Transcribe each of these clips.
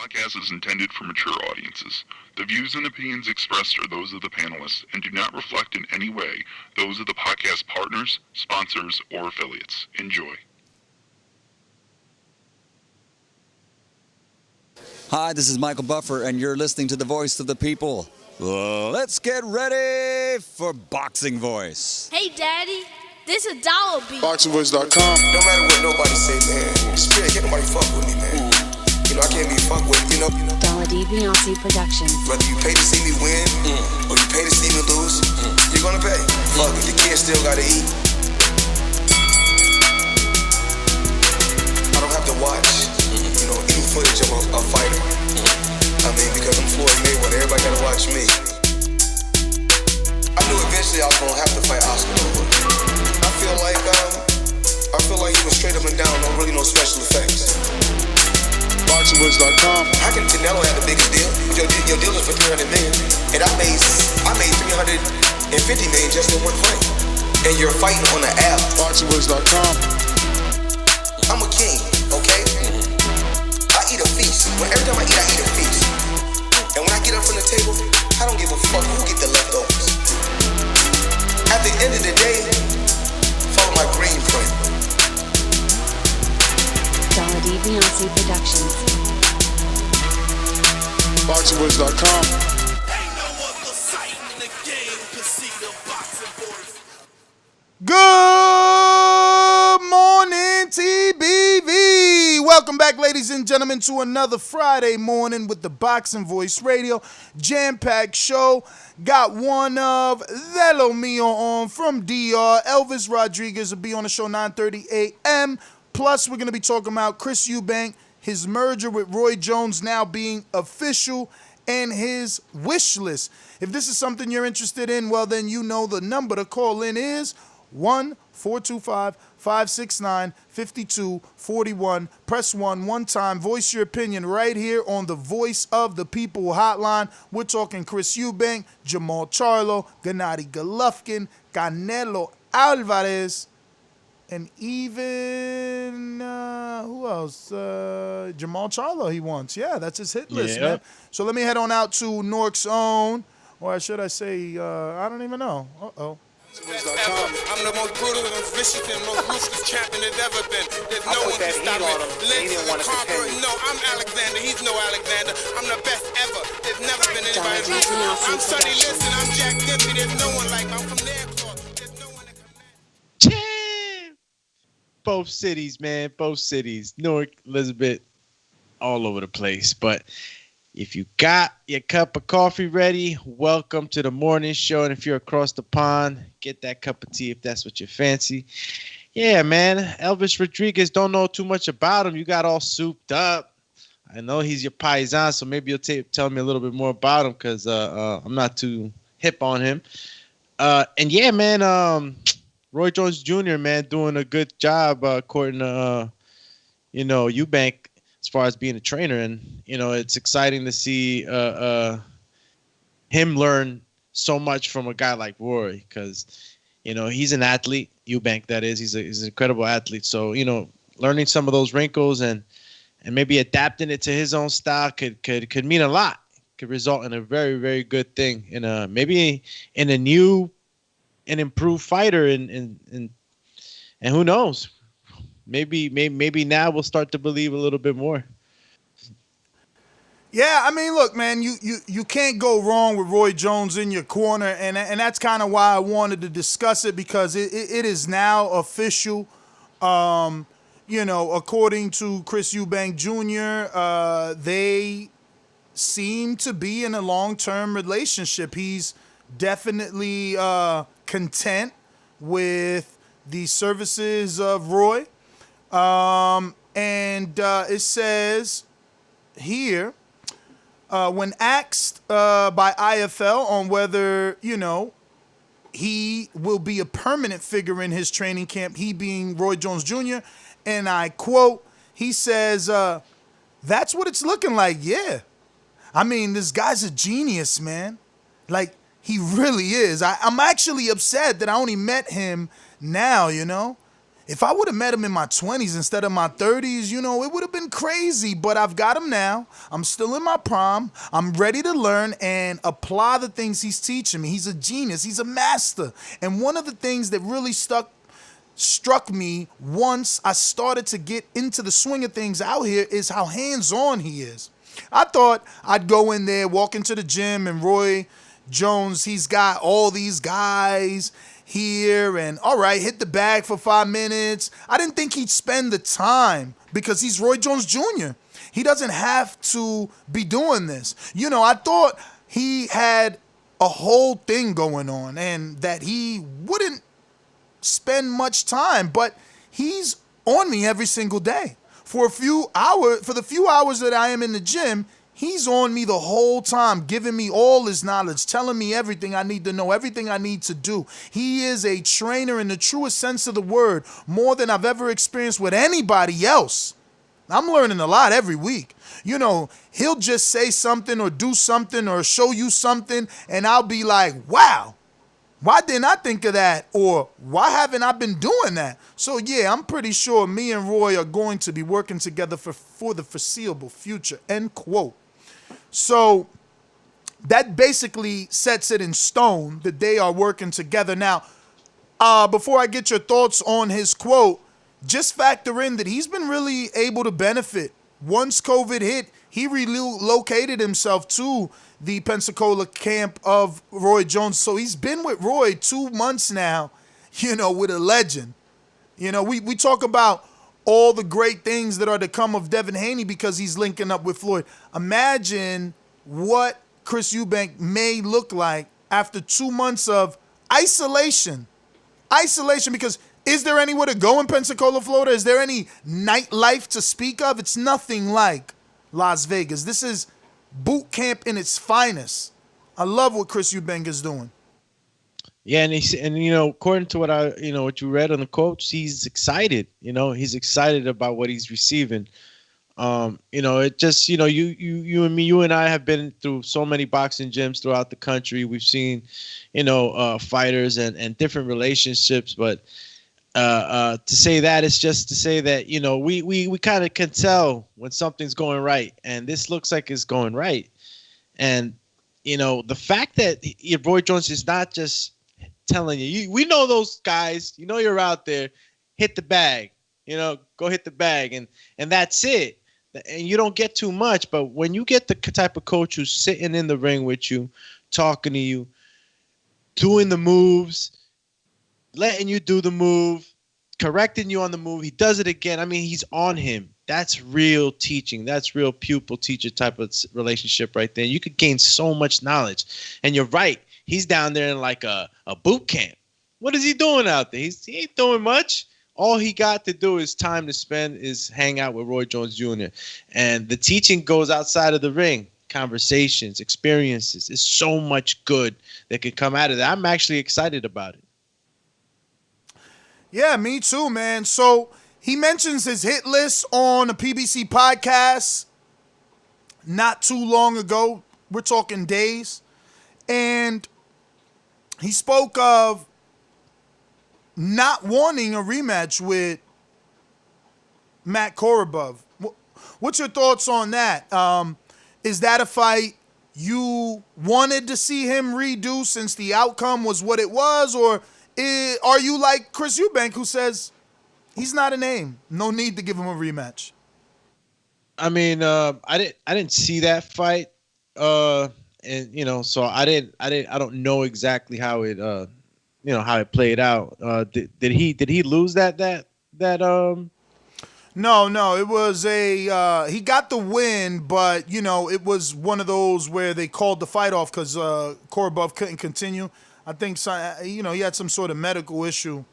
podcast is intended for mature audiences. The views and opinions expressed are those of the panelists and do not reflect in any way those of the podcast partners, sponsors, or affiliates. Enjoy. Hi, this is Michael Buffer, and you're listening to The Voice of the People. Let's get ready for Boxing Voice. Hey, Daddy, this a dollar beat. BoxingVoice.com. No matter what nobody say, man. Spirit, can't nobody fuck with me, man. You know, I can't be fucked with, you know. Gennady Golovkin Productions. Whether you pay to see me win, or you pay to see me lose, you're gonna pay. Fuck it, the kids still gotta eat. I don't have to watch, you know, any footage of a fighter. I mean, because I'm Floyd Mayweather, everybody gotta watch me. I knew eventually I was gonna have to fight Oscar. I feel like he was straight up and down, no special effects. BoxingVoice.com. How can Canelo have the biggest deal? Your deal is for $300 million, and I made $350 million just in one fight. And you're fighting on the app. BoxingVoice.com. I'm a king, okay? I eat a feast. Every time I eat a feast. And when I get up from the table, I don't give a fuck who get the leftovers. At the end of the day, follow my green print. Gennady Golovkin Productions. BoxingVoice.com. Ain't no other sight in the game to see the boxing boys. Good morning, TBV. Welcome back, ladies and gentlemen, to another Friday morning with the Boxing Voice Radio jam-packed show. Got one of Velo Mio on from DR. Elvis Rodriguez will be on the show 9:30 a.m. Plus, we're going to be talking about Chris Eubank, his merger with Roy Jones now being official, and his wish list. If this is something you're interested in, well, then you know the number to call in is 1-425-569-5241. Press 1 one time. Voice your opinion right here on the Voice of the People hotline. We're talking Chris Eubank, Jermall Charlo, Gennady Golovkin, Canelo Alvarez, and even, who else? Jermall Charlo he wants. Yeah, that's his hit list, man. So let me head on out to Newark's own, or should I say, I don't even know. Uh-oh. I'm the most brutal and vicious and most ruthless champion there's ever been. There's no one can stop me. Legend and conqueror. No, I'm Alexander. He's no Alexander. I'm the best ever. There's never been anybody like me. I'm Sonny Liston. I'm Jack Dempsey. There's no one like me. I'm from Nairclaw. There's no one that can match. Both cities, man. Both cities. Newark, Elizabeth, all over the place. But if you got your cup of coffee ready, welcome to the morning show. And if you're across the pond, get that cup of tea if that's what you fancy. Yeah, man. Elvis Rodriguez, don't know too much about him. You got all souped up. I know he's your paisan, so maybe you'll tell me a little bit more about him because I'm not too hip on him. And yeah, man, Roy Jones Jr., man, doing a good job according to, Eubank as far as being a trainer. And, it's exciting to see him learn so much from a guy like Roy because, he's an athlete, Eubank, that is. He's an incredible athlete. So, learning some of those wrinkles and maybe adapting it to his own style could mean a lot. Could result in a very, very good thing. Maybe in a new and improved fighter and who knows, maybe now we'll start to believe a little bit more. Yeah, I mean, look, man, you can't go wrong with Roy Jones in your corner, and that's kind of why I wanted to discuss it because it is now official. According to Chris Eubank Jr., they seem to be in a long-term relationship. He's definitely content with the services of Roy. It says here, when asked by IFL on whether, he will be a permanent figure in his training camp, he being Roy Jones Jr., and I quote, he says, that's what it's looking like, yeah. I mean, this guy's a genius, man. Like, he really is. I'm actually upset that I only met him now, If I would have met him in my 20s instead of my 30s, it would have been crazy. But I've got him now. I'm still in my prime. I'm ready to learn and apply the things he's teaching me. He's a genius. He's a master. And one of the things that really struck me once I started to get into the swing of things out here is how hands-on he is. I thought I'd go in there, walk into the gym, and Roy Jones, he's got all these guys here, and all right, hit the bag for 5 minutes. I didn't think he'd spend the time because he's Roy Jones Jr. He doesn't have to be doing this. I thought he had a whole thing going on and that he wouldn't spend much time, but he's on me every single day. For the few hours that I am in the gym, he's on me the whole time, giving me all his knowledge, telling me everything I need to know, everything I need to do. He is a trainer in the truest sense of the word, more than I've ever experienced with anybody else. I'm learning a lot every week. He'll just say something or do something or show you something, and I'll be like, wow, why didn't I think of that? Or why haven't I been doing that? So, yeah, I'm pretty sure me and Roy are going to be working together for the foreseeable future, end quote. So that basically sets it in stone that they are working together. Now, before I get your thoughts on his quote, just factor in that he's been really able to benefit. Once COVID hit, he relocated himself to the Pensacola camp of Roy Jones. So he's been with Roy 2 months now, with a legend. We talk about all the great things that are to come of Devin Haney because he's linking up with Floyd. Imagine what Chris Eubank may look like after 2 months of isolation. Isolation, because is there anywhere to go in Pensacola, Florida? Is there any nightlife to speak of? It's nothing like Las Vegas. This is boot camp in its finest. I love what Chris Eubank is doing. Yeah, and according to what you read on the quotes, he's excited. He's excited about what he's receiving. It just you and me, you and I have been through so many boxing gyms throughout the country. We've seen fighters and different relationships, but to say that is just to say that we kind of can tell when something's going right, and this looks like it's going right. And the fact that Roy Jones is not just telling you, we know those guys, you're out there, hit the bag, go hit the bag, and that's it. And you don't get too much, but when you get the type of coach who's sitting in the ring with you, talking to you, doing the moves, letting you do the move, correcting you on the move, he does it again. I mean, he's on him. That's real teaching. That's real pupil-teacher type of relationship right there. You could gain so much knowledge. And you're right. He's down there in like a boot camp. What is he doing out there? He ain't doing much. All he got to do is time to spend is hang out with Roy Jones Jr. And the teaching goes outside of the ring. Conversations, experiences. There's so much good that could come out of that. I'm actually excited about it. Yeah, me too, man. So he mentions his hit list on a PBC podcast not too long ago. We're talking days. And he spoke of not wanting a rematch with Matt Korobov. What's your thoughts on that? Is that a fight you wanted to see him redo since the outcome was what it was? Or are you like Chris Eubank, who says he's not a name, no need to give him a rematch? I mean, I didn't see that fight. And so I don't know exactly how it how it played out. Did he lose that No, it was he got the win, but it was one of those where they called the fight off because Korobov couldn't continue. I think he had some sort of medical issue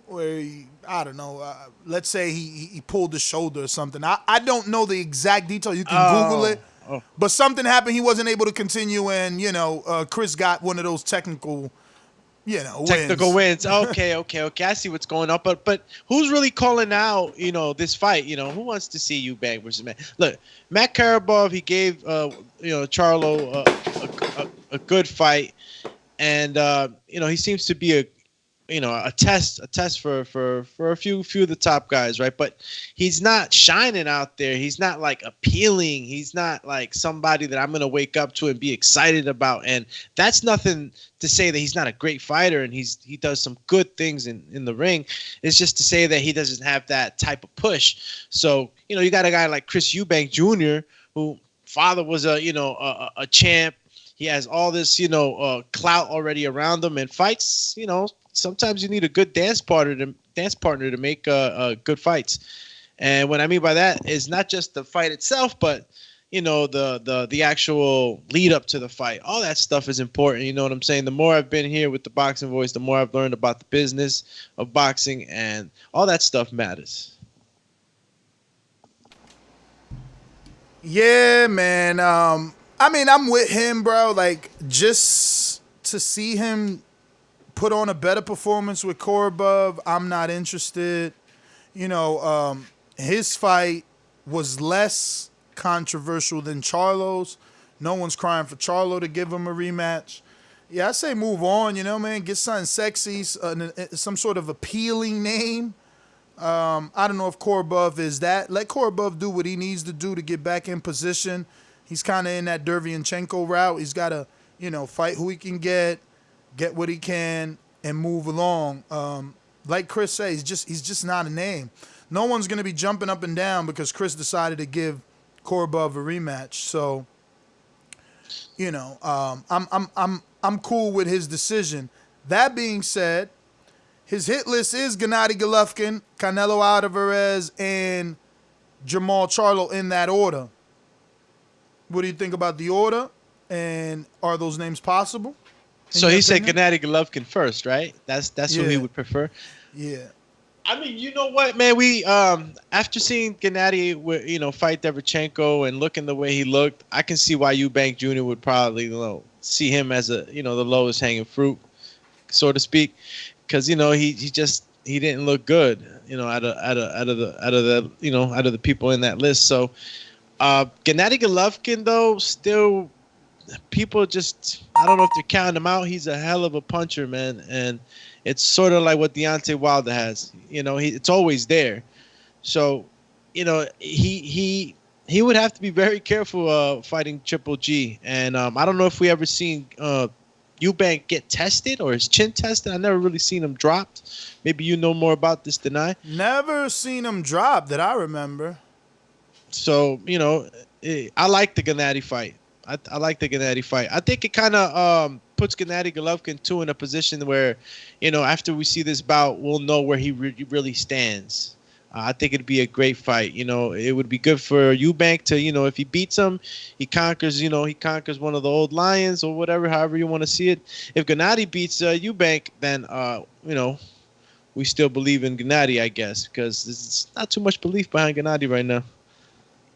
where let's say he pulled his shoulder or something. I don't know the exact detail. You can Google it. Oh. But something happened. He wasn't able to continue, and Chris got one of those technical wins. Okay. I see what's going on. But who's really calling out this fight? Who wants to see Eubank versus Matt? Look, Matt Korobov, he gave Charlo a good fight, and he seems to be a test for a few of the top guys, right? But he's not shining out there. He's not like appealing. He's not like somebody that I'm gonna wake up to and be excited about. And that's nothing to say that he's not a great fighter and he does some good things in the ring. It's just to say that he doesn't have that type of push. So you got a guy like Chris Eubank Jr., who father was a champ. He has all this clout already around him, and fights. Sometimes you need a good dance partner to make good fights. And what I mean by that is not just the fight itself, but the actual lead up to the fight. All that stuff is important. You know what I'm saying? The more I've been here with the Boxing Voice, the more I've learned about the business of boxing, and all that stuff matters. Yeah, man. I'm with him, bro. Like, just to see him put on a better performance with Korobov, I'm not interested. His fight was less controversial than Charlo's. No one's crying for Charlo to give him a rematch. Yeah, I say move on, man. Get something sexy, some sort of appealing name. I don't know if Korobov is that. Let Korobov do what he needs to do to get back in position. He's kind of in that Derevyanchenko route. He's got to, fight who he can get what he can, and move along. Like Chris said, he's just not a name. No one's gonna be jumping up and down because Chris decided to give Korobov a rematch. So, I'm cool with his decision. That being said, his hit list is Gennady Golovkin, Canelo Alvarez, and Jermall Charlo in that order. What do you think about the order? And are those names possible? So he said Gennady Golovkin first, right? That's who he would prefer. Yeah. I mean, you know what, man? We after seeing Gennady, fight Derevyanchenko and looking the way he looked, I can see why Eubank Jr. would probably see him as the lowest hanging fruit, so to speak, because he didn't look good, out of the people in that list. So Gennady Golovkin, though, still. People just, I don't know if they're counting him out. He's a hell of a puncher, man. And it's sort of like what Deontay Wilder has. It's always there. So, he would have to be very careful fighting Triple G. And I don't know if we ever seen Eubank get tested or his chin tested. I never really seen him dropped. Maybe you know more about this than I. Never seen him drop that I remember. So, I like the Gennady fight. I like the Gennady fight. I think it kind of puts Gennady Golovkin too in a position where, after we see this bout, we'll know where he really stands. I think it'd be a great fight. It would be good for Eubank to, if he beats him, he conquers one of the old lions or whatever, however you want to see it. If Gennady beats Eubank, then, we still believe in Gennady, I guess, because there's not too much belief behind Gennady right now.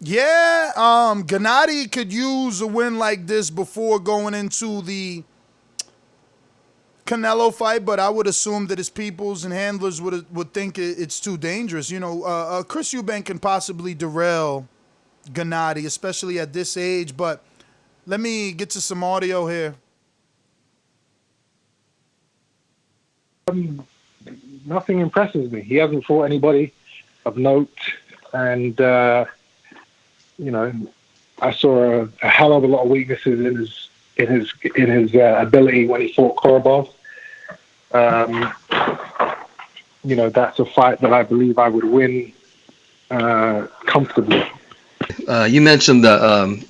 Yeah, Gennady could use a win like this before going into the Canelo fight, but I would assume that his peoples and handlers would think it's too dangerous. Chris Eubank can possibly derail Gennady, especially at this age, but let me get to some audio here. Nothing impresses me. He hasn't fought anybody of note, and I saw a hell of a lot of weaknesses in his ability when he fought Korobov. That's a fight that I believe I would win comfortably. You mentioned the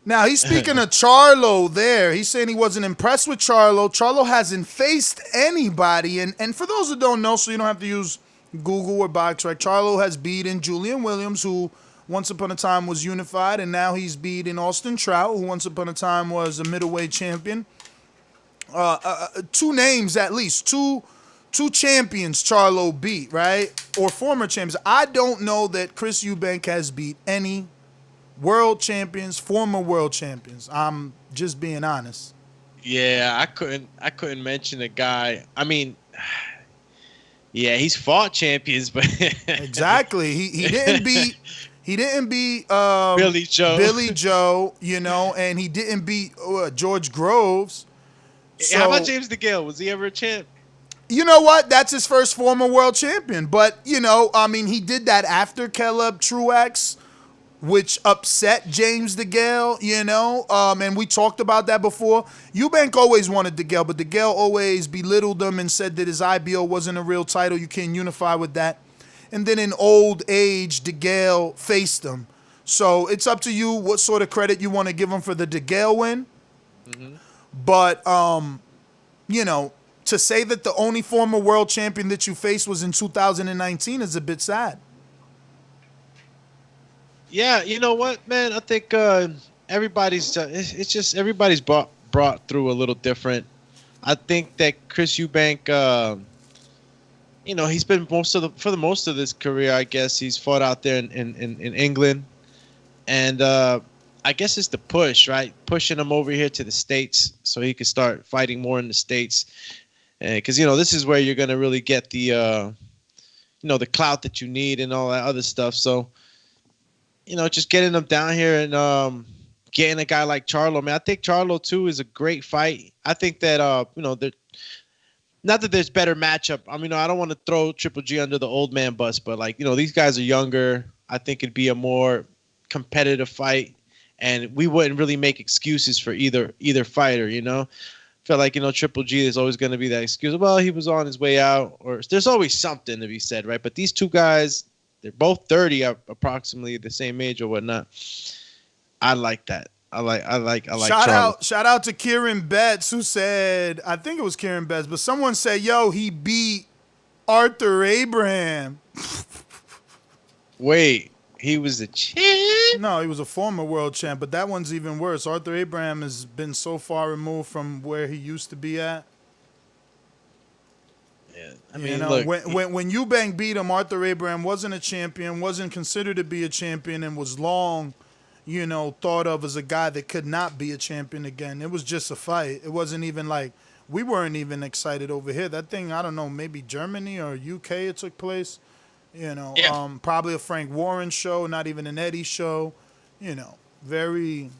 Now, he's speaking of Charlo there. He's saying he wasn't impressed with Charlo. Charlo hasn't faced anybody. And for those who don't know, so you don't have to use Google or Box, right? Charlo has beaten Julian Williams, who once upon a time was unified, and now he's beaten Austin Trout, who once upon a time was a middleweight champion. Two names at least, two champions Charlo beat, right? Or former champions. I don't know that Chris Eubank has beat any world champions, former world champions. I'm just being honest. Yeah, I couldn't mention a guy. I mean, yeah, he's fought champions, but exactly. He didn't beat Billy Joe, and he didn't beat George Groves. So, how about James DeGale? Was he ever a champ? You know what? That's his first former world champion. But, he did that after Caleb Truax, which upset James DeGale, and we talked about that before. Eubank always wanted DeGale, but DeGale always belittled him and said that his IBO wasn't a real title. You can't unify with that. And then in old age, DeGale faced him. So it's up to you what sort of credit you want to give him for the DeGale win. Mm-hmm. But, to say that the only former world champion that you faced was in 2019 is a bit sad. Yeah, you know what, man? I think everybody's brought through a little different. I think that Chris Eubank, he's been for most of his career, I guess he's fought out there in England, and I guess it's the push, right? Pushing him over here to the States so he could start fighting more in the States, because this is where you're gonna really get the the clout that you need and all that other stuff. So. Just getting them down here and getting a guy like Charlo, man. I think Charlo too is a great fight. I think that not that there's better matchup. I mean, I don't want to throw Triple G under the old man bus, but these guys are younger. I think it'd be a more competitive fight, and we wouldn't really make excuses for either fighter. Feel like Triple G is always going to be that excuse. Well, he was on his way out, or there's always something to be said, right? But these two guys. They're both 30, approximately the same age or whatnot. I like that. I like. Shout out to Kieran Betts, who said, I think it was Kieran Betts, but someone said, "Yo, he beat Arthur Abraham." Wait, he was a champ? No, he was a former world champ, but that one's even worse. Arthur Abraham has been so far removed from where he used to be at. I mean, look, when Eubank beat him, Arthur Abraham wasn't a champion, wasn't considered to be a champion, and was long, thought of as a guy that could not be a champion again. It was just a fight. It wasn't even like we weren't even excited over here. That thing, I don't know, maybe Germany or UK it took place. Probably a Frank Warren show, not even an Eddie show. Very.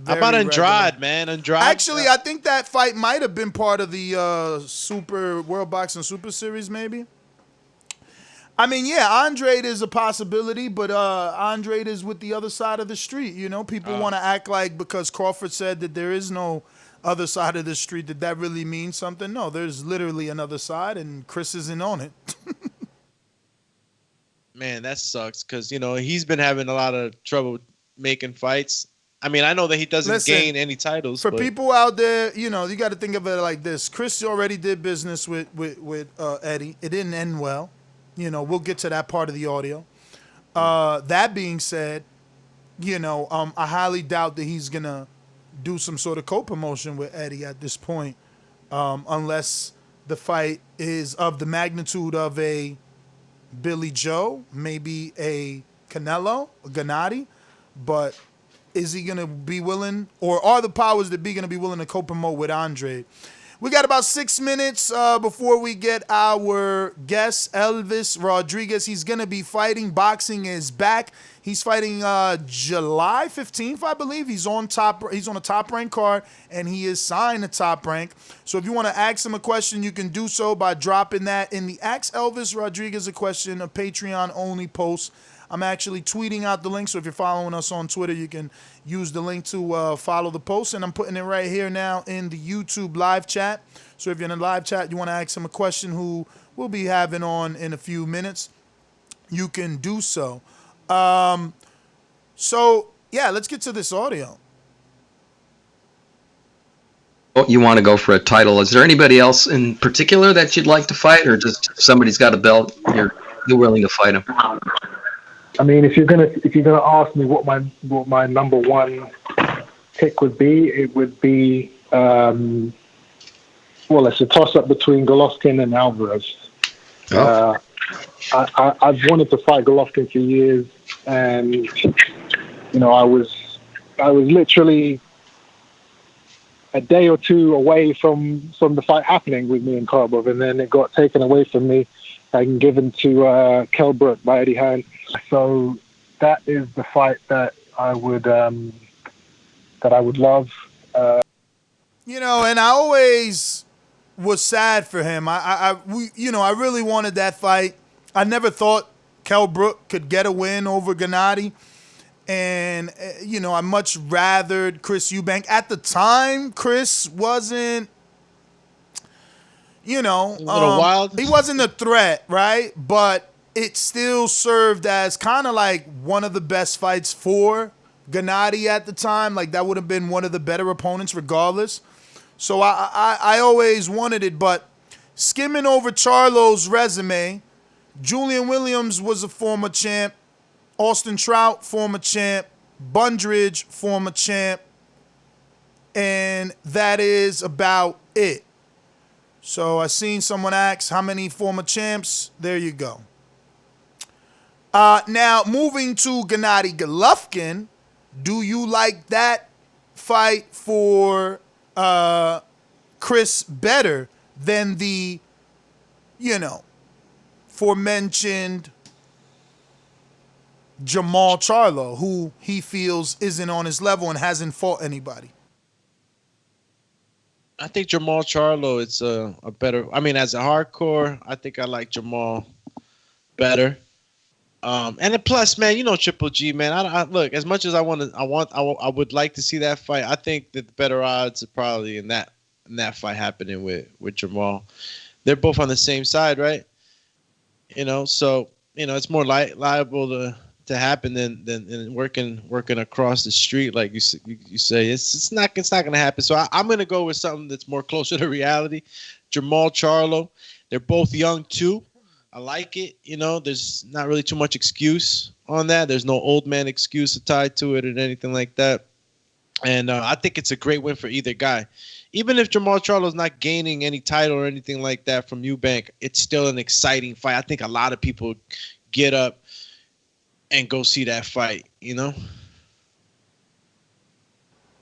How about Andrade, man? Andrade. Actually, I think that fight might have been part of the Super World Boxing Super Series, maybe. I mean, yeah, Andrade is a possibility, but Andrade is with the other side of the street. People want to act like because Crawford said that there is no other side of the street that really means something. No, there's literally another side, and Chris isn't on it. Man, that sucks because he's been having a lot of trouble making fights. I mean, I know that he doesn't gain any titles. For people out there, you got to think of it like this. Chris already did business with Eddie. It didn't end well. We'll get to that part of the audio. That being said, I highly doubt that he's going to do some sort of co-promotion with Eddie at this point, unless the fight is of the magnitude of a Billy Joe, maybe a Canelo, a Gennady, but... Is he going to be willing, or are the powers that be going to be willing to co-promote with Andre? We got about 6 minutes before we get our guest, Elvis Rodriguez. He's going to be fighting. Boxing is back. He's fighting July 15th, I believe. He's on a top rank card, and he is signed to Top Rank. So if you want to ask him a question, you can do so by dropping that in the Ask Elvis Rodriguez a Question, a Patreon-only post. I'm actually tweeting out the link, so if you're following us on Twitter, you can use the link to follow the post, and I'm putting it right here now in the YouTube live chat. So if you're in the live chat, you want to ask him a question who we'll be having on in a few minutes, you can do so. Let's get to this audio. You want to go for a title. Is there anybody else in particular that you'd like to fight, or just if somebody's got a belt, you're willing to fight him? I mean, if you're gonna ask me what my number one pick would be, it would be it's a toss up between Golovkin and Alvarez. I've wanted to fight Golovkin for years, and I was literally a day or two away from the fight happening with me and Karbov, and then it got taken away from me and given to Kell Brook by Eddie Hearn. So that is the fight that I would love. And I always was sad for him. I really wanted that fight. I never thought Kell Brook could get a win over Gennady. And, I much rathered Chris Eubank. At the time, Chris wasn't, a little wild. He wasn't a threat, right? But it still served as kind of like one of the best fights for Gennady at the time. Like, that would have been one of the better opponents regardless. So I always wanted it. But skimming over Charlo's resume, Julian Williams was a former champ. Austin Trout, former champ. Bundridge, former champ. And that is about it. So I seen someone ask how many former champs. There you go. Now, moving to Gennady Golovkin, do you like that fight for Chris better than the, aforementioned Jermall Charlo, who he feels isn't on his level and hasn't fought anybody? I think Jermall Charlo is a better. I mean, as a hardcore, I think I like Jermall better. And then plus, man, Triple G, man. I look, as much as I would like to see that fight. I think that the better odds are probably in that fight happening with Jermall. They're both on the same side, right? So it's more liable to happen than working across the street, like you say. It's not going to happen. So I'm going to go with something that's more closer to reality. Jermall Charlo. They're both young too. I like it. There's not really too much excuse on that. There's no old man excuse tied to it or anything like that. And I think it's a great win for either guy. Even if Jermall Charlo's not gaining any title or anything like that from Eubank, it's still an exciting fight. I think a lot of people get up and go see that fight,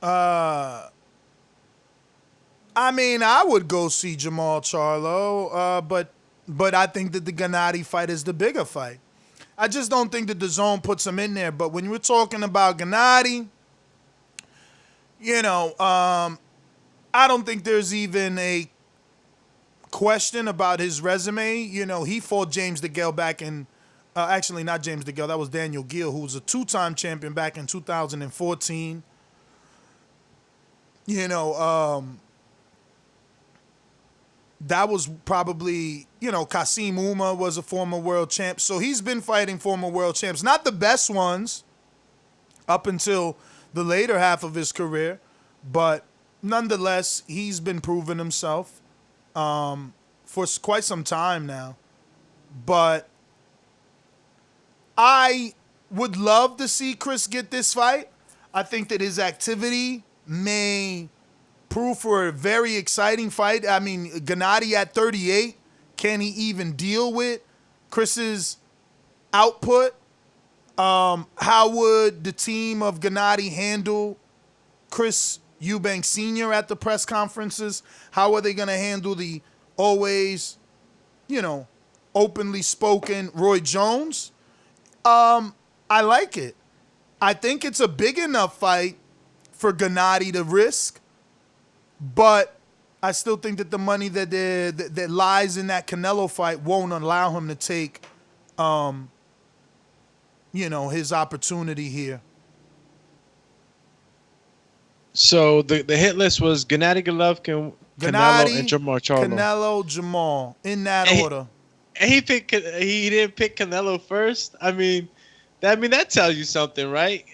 I mean, I would go see Jermall Charlo, but I think that the Gennady fight is the bigger fight. I just don't think that Dazn puts him in there. But when we're talking about Gennady, I don't think there's even a question about his resume. He fought James DeGale back in, actually not James DeGale, that was Daniel Gill, who was a two-time champion back in 2014. That was probably, Kasim Uma was a former world champ. So he's been fighting former world champs. Not the best ones up until the later half of his career. But nonetheless, he's been proving himself for quite some time now. But I would love to see Chris get this fight. I think that his activity may prove for a very exciting fight. I mean, Gennady at 38, can he even deal with Chris's output? How would the team of Gennady handle Chris Eubank Sr. at the press conferences? How are they going to handle the always, openly spoken Roy Jones? I like it. I think it's a big enough fight for Gennady to risk. But I still think that the money that lies in that Canelo fight won't allow him to take, his opportunity here. So the hit list was Gennady Golovkin, Canelo, and Jermall Charlo. Canelo, Jermall, in that order. And he didn't pick Canelo first. I mean, that tells you something, right?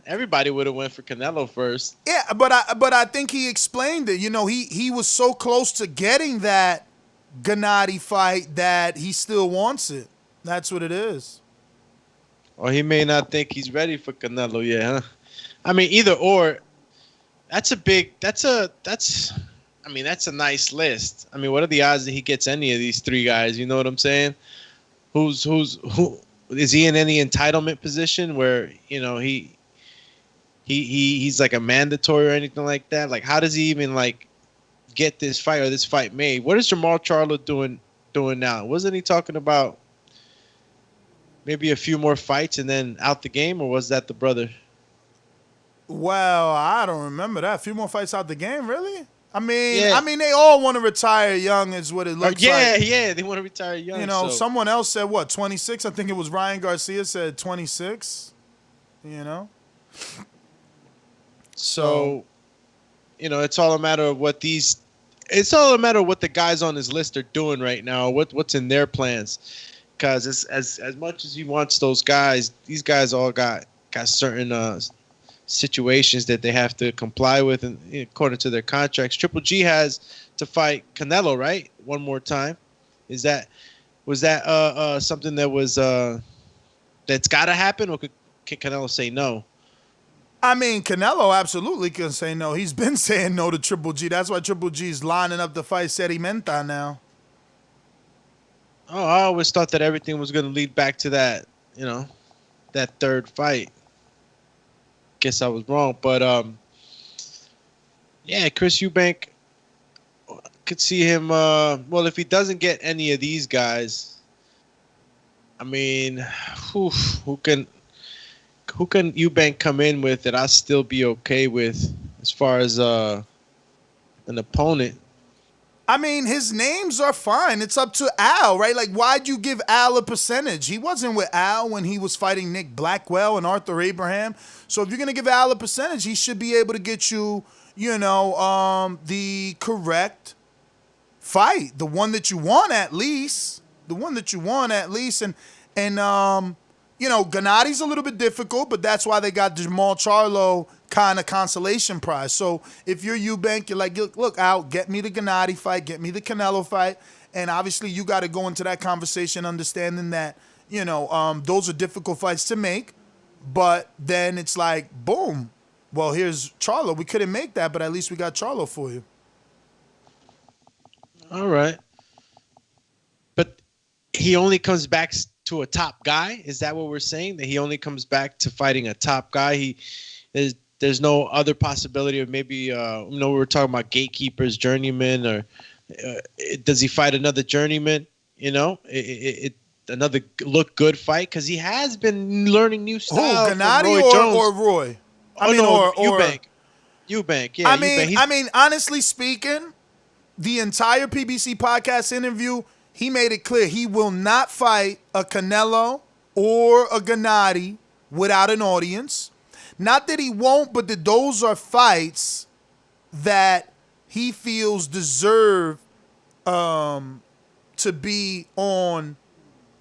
Everybody would have went for Canelo first. Yeah, but I think he explained it. He was so close to getting that Gennady fight that he still wants it. That's what it is. Or he may not think he's ready for Canelo yet, huh? I mean, either or. That's a nice list. I mean, what are the odds that he gets any of these three guys? You know what I'm saying? Who is he in any entitlement position where, he's like a mandatory or anything like that? Like, how does he even get this fight or this fight made? What is Jermall Charlo doing now? Wasn't he talking about maybe a few more fights and then out the game, or was that the brother? Well, I don't remember that. A few more fights out the game, really? I mean, they all want to retire young, is what it looks like. Yeah, they want to retire young. You know, someone else said what, 26? I think it was Ryan Garcia said 26. You know. So, you know, it's all a matter of what the guys on his list are doing right now. What's in their plans? Because as much as he wants those guys, these guys all got certain situations that they have to comply with, and according to their contracts. Triple G has to fight Canelo, right? One more time. Was that something that was that's got to happen, or can Canelo say no? I mean, Canelo absolutely can say no. He's been saying no to Triple G. That's why Triple G's lining up to fight Sedimenta now. Oh, I always thought that everything was going to lead back to that, you know, that third fight. Guess I was wrong, but yeah, Chris Eubank, could see him. Well, if he doesn't get any of these guys, I mean, who can Eubank come in with that I'll still be okay with as far as an opponent? I mean, his names are fine. It's up to Al, right? Like, why'd you give Al a percentage? He wasn't with Al when he was fighting Nick Blackwell and Arthur Abraham. So if you're going to give Al a percentage, he should be able to get you, you know, the correct fight. The one that you want at least. The one that you want at least. And you know, Gennady's a little bit difficult, but that's why they got Jermall Charlo kind of consolation prize. So if you're Eubank, you're like, look, Al, get me the Gennady fight, get me the Canelo fight. And obviously you got to go into that conversation understanding that, you know, those are difficult fights to make. But then it's like, boom, well, here's Charlo. We couldn't make that, but at least we got Charlo for you. All right. But he only comes back to a top guy? Is that what we're saying? That he only comes back to fighting a top guy? There's no other possibility of maybe, you know, we were talking about gatekeepers, journeyman, or does he fight another journeyman? You know, another look good fight? Because he has been learning new style. Who, Gennady or Roy? Eubank. Eubank, yeah. I mean, honestly speaking, the entire PBC podcast interview, he made it clear he will not fight a Canelo or a Gennady without an audience. Not that he won't, but that those are fights that he feels deserve to be on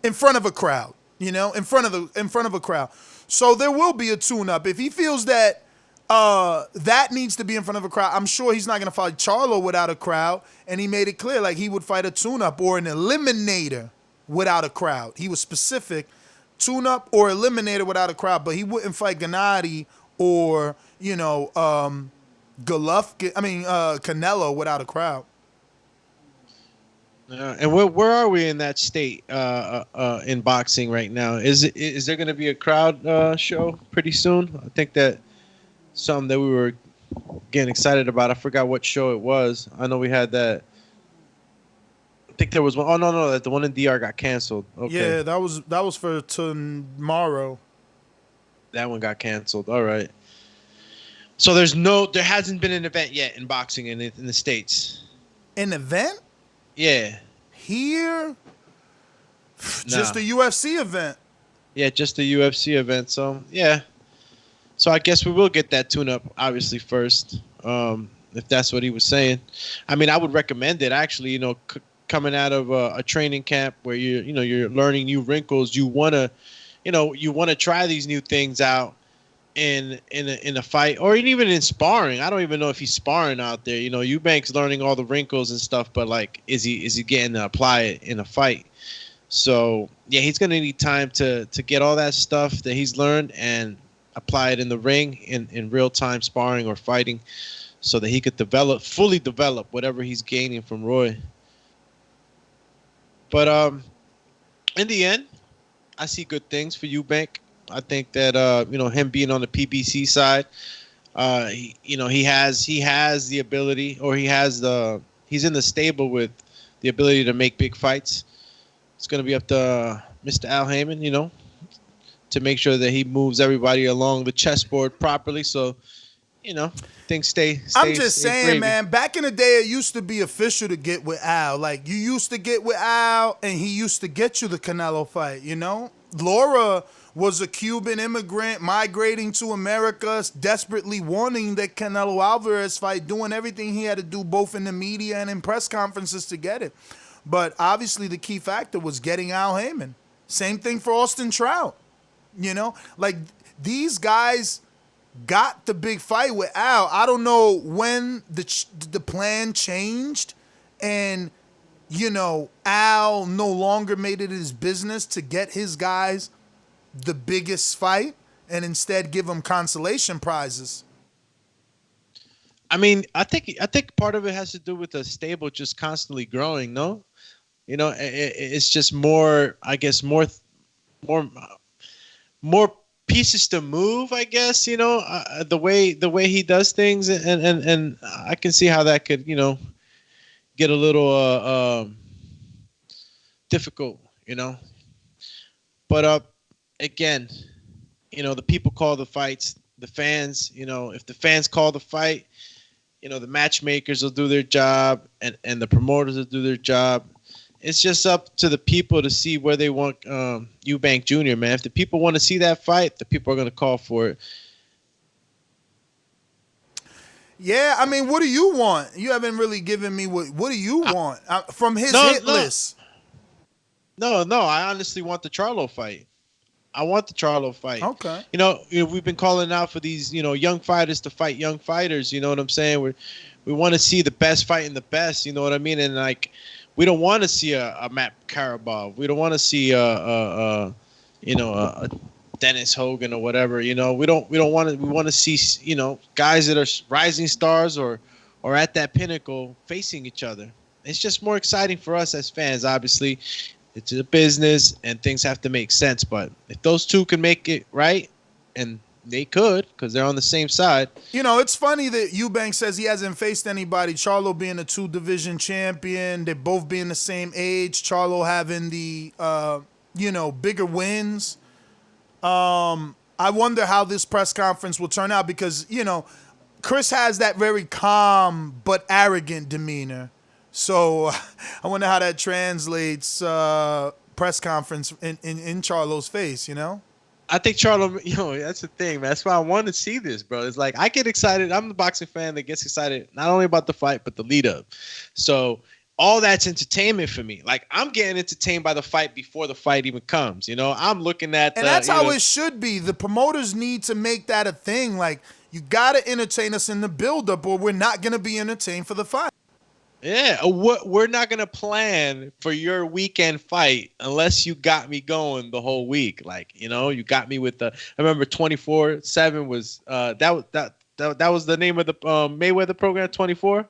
in front of a crowd, you know, in front of a crowd. So there will be a tune-up. If he feels that that needs to be in front of a crowd, I'm sure he's not going to fight Charlo without a crowd. And he made it clear, like, he would fight a tune-up or an eliminator without a crowd. He was specific, tune-up or eliminator without a crowd, but he wouldn't fight Gennady or, you know, Golovkin, Canelo without a crowd. And where are we in that state in boxing right now? Is there going to be a crowd show pretty soon? I think that something that we were getting excited about. I forgot what show it was. I know we had that. I think there was one. Oh no, that the one in DR got canceled. Okay. Yeah, that was for tomorrow. That one got canceled. All right. So there hasn't been an event yet in boxing in the States. An event? Yeah. Here? Just a UFC event. Yeah, just a UFC event. So, yeah. So I guess we will get that tune-up, obviously, first, if that's what he was saying. I mean, I would recommend it, actually, you know, coming out of a training camp where you're learning new wrinkles. You want to try these new things out in a fight, or even in sparring. I don't even know if he's sparring out there. You know, Eubank's learning all the wrinkles and stuff, but like, is he getting to apply it in a fight? So yeah, he's gonna need time to get all that stuff that he's learned and apply it in the ring in real time sparring or fighting, so that he could fully develop whatever he's gaining from Roy. But in the end, I see good things for Eubank. I think that him being on the PBC side, he has the ability, or he's in the stable with the ability to make big fights. It's going to be up to Mr. Al Haymon, to make sure that he moves everybody along the chessboard properly, so things stay. I'm just saying, gravy. man, back in the day, it used to be official to get with Al. Like, you used to get with Al, and he used to get you the Canelo fight, Laura was a Cuban immigrant migrating to America, desperately wanting that Canelo Alvarez fight, doing everything he had to do both in the media and in press conferences to get it. But obviously the key factor was getting Al Heyman. Same thing for Austin Trout. Like, these guys got the big fight with Al. I don't know when the plan changed and, Al no longer made it his business to get his guys the biggest fight and instead give them consolation prizes. I mean, I think part of it has to do with the stable just constantly growing. No, it's just more. I guess more pieces to move. I guess the way he does things, and I can see how that could get a little difficult. But again, the people call the fights. The fans, if the fans call the fight, the matchmakers will do their job and the promoters will do their job. It's just up to the people to see where they want Eubank Jr., man. If the people want to see that fight, the people are going to call for it. Yeah, I mean, what do you want? You haven't really given me what do you want from his hit list? No, I honestly want the Charlo fight. I want the Charlo fight. Okay. We've been calling out for these, young fighters to fight young fighters. You know what I'm saying? We want to see the best fighting the best. You know what I mean? And like, we don't want to see a Matt Karabov. We don't want to see a Dennis Hogan or whatever. We don't want to. We want to see guys that are rising stars or at that pinnacle facing each other. It's just more exciting for us as fans, obviously. It's a business and things have to make sense. But if those two can make it right, and they could because they're on the same side. It's funny that Eubank says he hasn't faced anybody. Charlo being a 2-division champion. They both being the same age. Charlo having the, bigger wins. I wonder how this press conference will turn out because, Chris has that very calm but arrogant demeanor. So I wonder how that translates press conference in Charlo's face, I think Charlo, that's the thing, man. That's why I want to see this, bro. It's like I get excited. I'm the boxing fan that gets excited not only about the fight, but the lead up. So all that's entertainment for me. Like, I'm getting entertained by the fight before the fight even comes. I'm looking at and that's how it should be. The promoters need to make that a thing. Like, you got to entertain us in the build-up or we're not going to be entertained for the fight. Yeah, we're not going to plan for your weekend fight unless you got me going the whole week. Like, you got me with I remember 24/7 was that was the name of the Mayweather program, 24.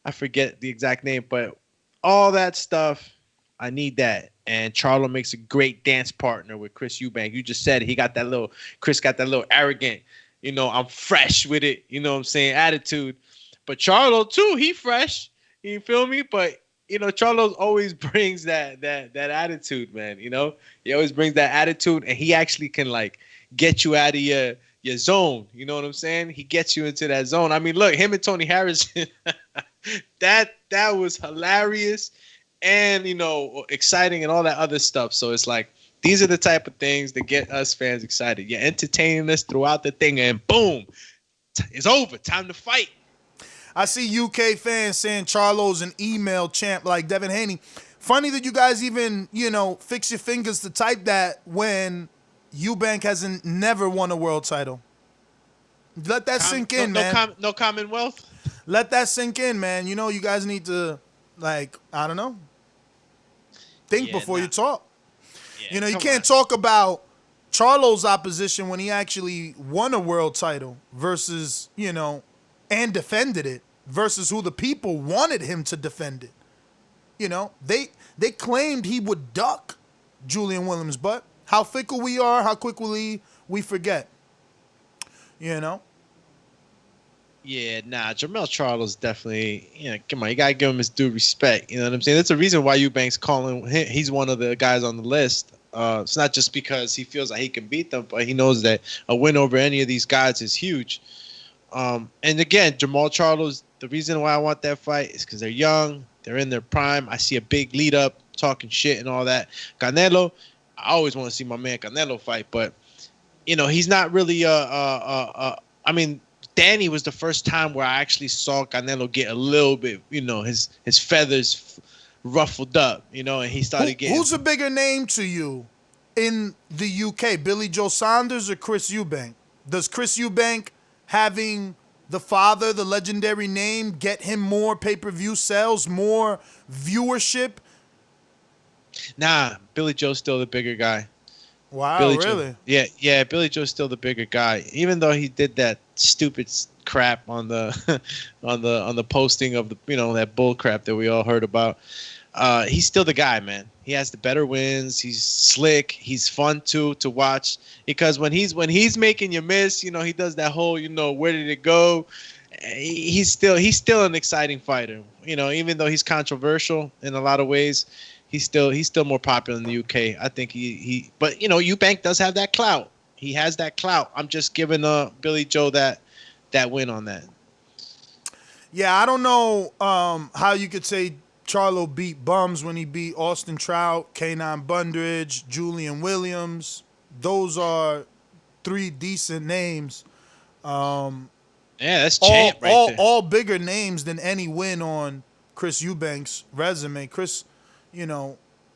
I forget the exact name, but all that stuff, I need that. And Charlo makes a great dance partner with Chris Eubank. You just said it. Chris got that little arrogant, I'm fresh with it, what I'm saying, attitude. But Charlo too, he fresh. You feel me? But Charlo always brings that attitude, man. He always brings that attitude, and he actually can like get you out of your zone. You know what I'm saying? He gets you into that zone. I mean, look, him and Tony Harrison, that was hilarious, and exciting and all that other stuff. So it's like these are the type of things that get us fans excited. You're entertaining us throughout the thing, and boom, it's over. Time to fight. I see UK fans saying Charlo's an email champ like Devin Haney. Funny that you guys even, fix your fingers to type that when Eubank hasn't never won a world title. Let that sink in, man. No Commonwealth? Let that sink in, man. You guys need to, I don't know, think before you talk. Yeah, you can't talk about Charlo's opposition when he actually won a world title versus, and defended it versus who the people wanted him to defend it. They claimed he would duck Julian Williams, but how fickle we are, how quickly we forget. Yeah, nah, Jermall Charlo's definitely, come on, you gotta give him his due respect. You know what I'm saying? That's the reason why Eubank's calling him. He's one of the guys on the list. It's not just because he feels like he can beat them, but he knows that a win over any of these guys is huge. And again, Jermall Charlo, the reason why I want that fight is because they're young, they're in their prime. I see a big lead up, talking shit and all that. Canelo, I always want to see my man Canelo fight, but he's not really I mean, Danny was the first time where I actually saw Canelo get a little bit, his feathers ruffled up, and he started getting. Who's a bigger name to you in the UK, Billy Joe Saunders or Chris Eubank? Does Chris Eubank having the father, the legendary name, get him more pay-per-view sales, more viewership? Nah, Billy Joe's still the bigger guy. Wow, Billy really? Joe, yeah, Billy Joe's still the bigger guy, even though he did that stupid crap on the on the posting of the that bull crap that we all heard about. He's still the guy, man. He has the better wins. He's slick. He's fun to watch because when he's making you miss, he does that whole where did it go? He's still an exciting fighter. Even though he's controversial in a lot of ways. He's still more popular in the UK. I think but Eubank does have that clout. He has that clout. I'm just giving Billy Joe that win on that. Yeah, I don't know how you could say Charlo beat bums when he beat Austin Trout, K9 Bundridge, Julian Williams. Those are 3 decent names. Yeah, that's champ right there. All bigger names than any win on Chris Eubank's resume. Chris,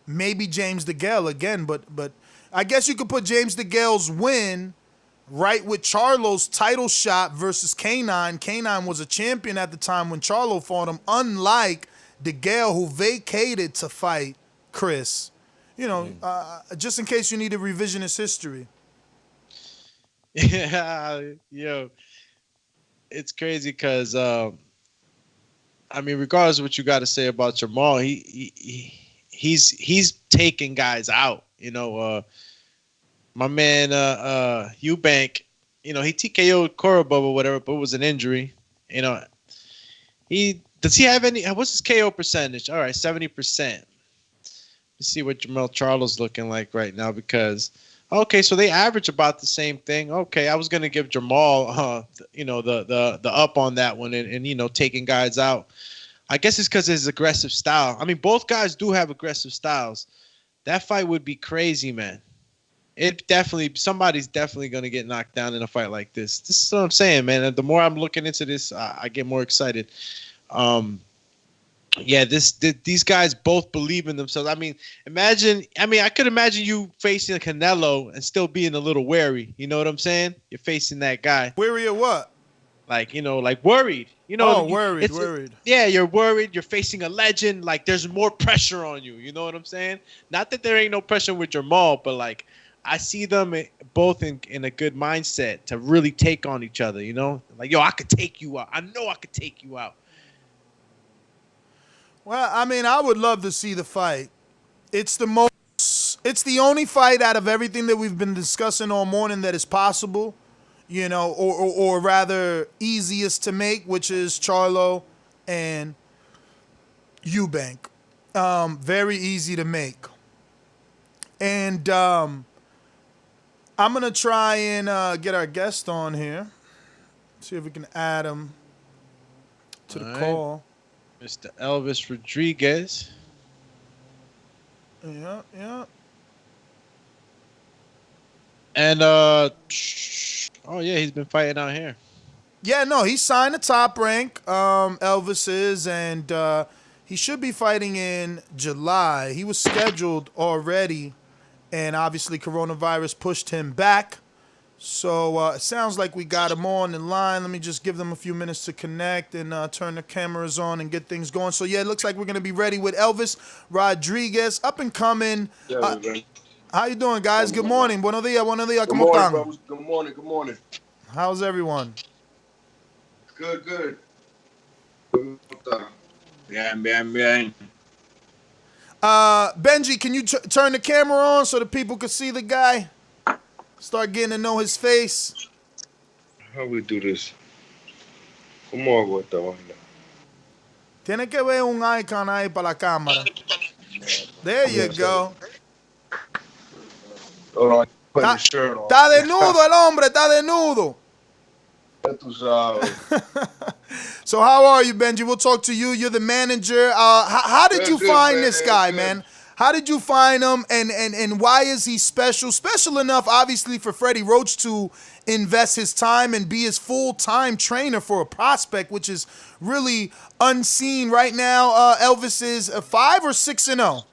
maybe James DeGale again, but I guess you could put James DeGale's win right with Charlo's title shot versus K9. K9 was a champion at the time when Charlo fought him, unlike DeGale, who vacated to fight Chris. Just in case you need a revisionist history. Yeah, it's crazy because, regardless of what you got to say about Jermall, he's taking guys out. My man Eubank, he TKO'd Korobov or whatever, but it was an injury. Does he have any? What's his KO percentage? All right, 70%. Let's see what Jermall Charlo's looking like right now because. Okay, so they average about the same thing. Okay, I was gonna give Jermall, the up on that one, and taking guys out. I guess it's because of his aggressive style. I mean, both guys do have aggressive styles. That fight would be crazy, man. Somebody's definitely gonna get knocked down in a fight like this. This is what I'm saying, man. And the more I'm looking into this, I get more excited. Yeah, these guys both believe in themselves. I could imagine you facing Canelo and still being a little wary. You know what I'm saying? You're facing that guy. Wary of what? Like worried. Worried. Yeah, you're worried. You're facing a legend. Like, there's more pressure on you. You know what I'm saying? Not that there ain't no pressure with Jermall, but like, I see them both in a good mindset to really take on each other. Like, I could take you out. I know I could take you out. Well, I would love to see the fight. It's the only fight out of everything that we've been discussing all morning that is possible, or rather easiest to make, which is Charlo and Eubank. Very easy to make. And I'm going to try and get our guest on here. See if we can add him to the call. Mr. Elvis Rodriguez. Yeah. And he's been fighting out here. Yeah, no, he signed the Top Rank. Elvis is, and he should be fighting in July. He was scheduled already, and obviously coronavirus pushed him back. So it sounds like we got him on the line. Let me just give them a few minutes to connect and turn the cameras on and get things going. So, yeah, it looks like we're going to be ready with Elvis Rodriguez, up and coming. How you doing, guys? Good morning. Buenos días. ¿Cómo están? Good morning. How's everyone? Good. Bien. Benji, can you turn the camera on so the people can see the guy? Start getting to know his face. How we do this? ¿Cómo hago esta vaina? Tiene que ver un icon ahí para la cámara. There you go. Hold on, put his shirt on. Está desnudo el hombre, está desnudo. Ya tú sabes. So how are you, Benji? We'll talk to you. You're the manager. How did you find this guy, man? How did you find him, and why is he special? Special enough, obviously, for Freddie Roach to invest his time and be his full-time trainer for a prospect, which is really unseen right now. Elvis is 5 or 6-0.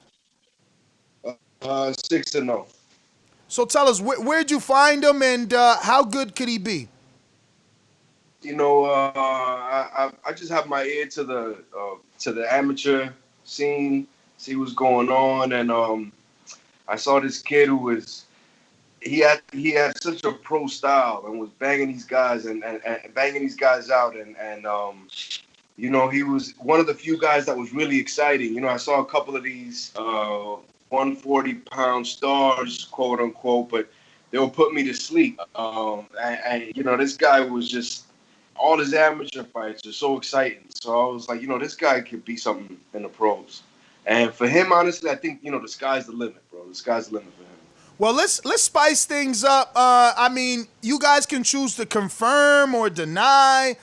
6-0. So tell us, where'd you find him, and how good could he be? You know, I just have my ear to the amateur scene, see what's going on, and I saw this kid who was he had such a pro style and was banging these guys and banging these guys out, and you know, he was one of the few guys that was really exciting. You know, I saw a couple of these 140-pound stars, quote unquote, but they would put me to sleep. And you know, this guy was just, all his amateur fights are so exciting. So I was like, you know, this guy could be something in the pros. And for him, honestly, I think, you know, the sky's the limit, bro. The sky's the limit for him. Well, let's spice things up. I mean, you guys can choose to confirm or deny,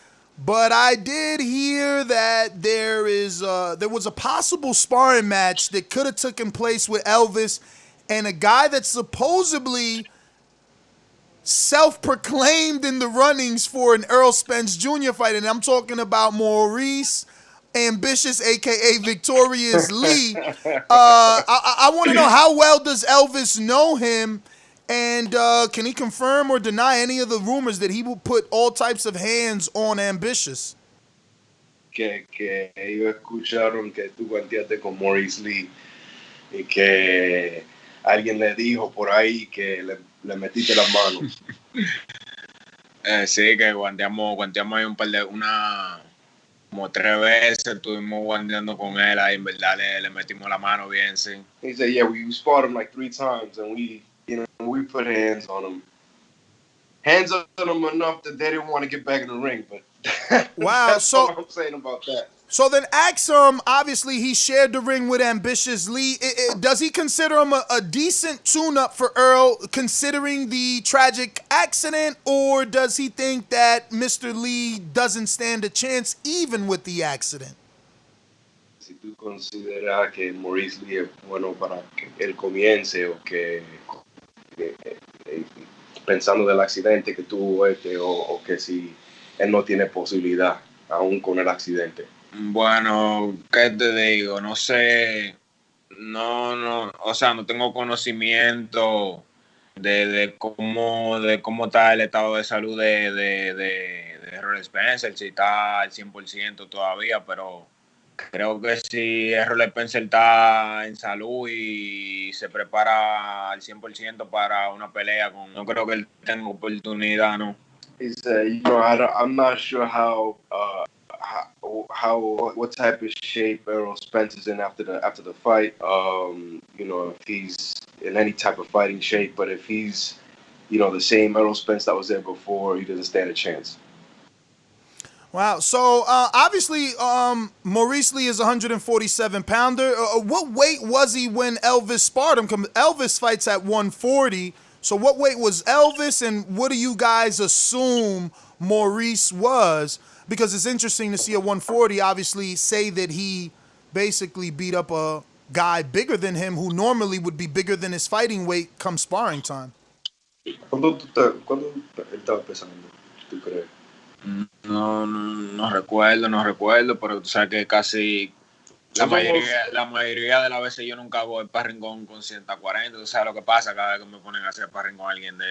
but I did hear that there was a possible sparring match that could have taken place with Elvis and a guy that's supposedly self-proclaimed in the runnings for an Errol Spence Jr. fight, and I'm talking about Maurice Ambitious, a.k.a. Victorious Lee. I want to know, how well does Elvis know him, and can he confirm or deny any of the rumors that he will put all types of hands on Ambitious? Que ellos escucharon que tú guanteaste con Maurice Lee y que alguien le dijo por ahí que le metiste las manos. Sí, que guanteamos ahí como 3 veces, estuvimos guanteando con él ahí, en verdad le metimos la mano bien, sí. He said, yeah, we fought him like 3 times, and we put hands on him. Hands on him enough that they didn't want to get back in the ring, but wow, that's all I'm saying about that. So then ask him, obviously he shared the ring with Ambitious Lee. Does he consider him a decent tune-up for Earl, considering the tragic accident, or does he think that Mr. Lee doesn't stand a chance even with the accident? Si tú consideras que Maurice Lee es bueno para que él comience, o que pensando del accidente que tuvo o que si él no tiene posibilidad aún con el accidente. Bueno, ¿qué te digo? No sé, no, o sea, no tengo conocimiento de cómo está el estado de salud de Errol Spencer, si está al 100% todavía, pero creo que si Errol Spencer está en salud y se prepara al 100% para una pelea, no creo que él tenga oportunidad, ¿no? He said, you know, I'm not sure what type of shape Errol Spence is in after the fight. You know, if he's in any type of fighting shape, but if he's, you know, the same Errol Spence that was there before, he doesn't stand a chance. Wow. So obviously, Maurice Lee is a 147-pounder. What weight was he when Elvis sparred him? Elvis fights at 140. So what weight was Elvis, and what do you guys assume Maurice was? Because it's interesting to see a 140 obviously say that he basically beat up a guy bigger than him who normally would be bigger than his fighting weight come sparring time. ¿Cuándo él estaba pesando, tú crees? No recuerdo, pero tú sabes que casi la mayoría de las veces yo nunca hago el sparring con 140. Tú sabes lo que pasa cada vez que me ponen a hacer sparring con alguien de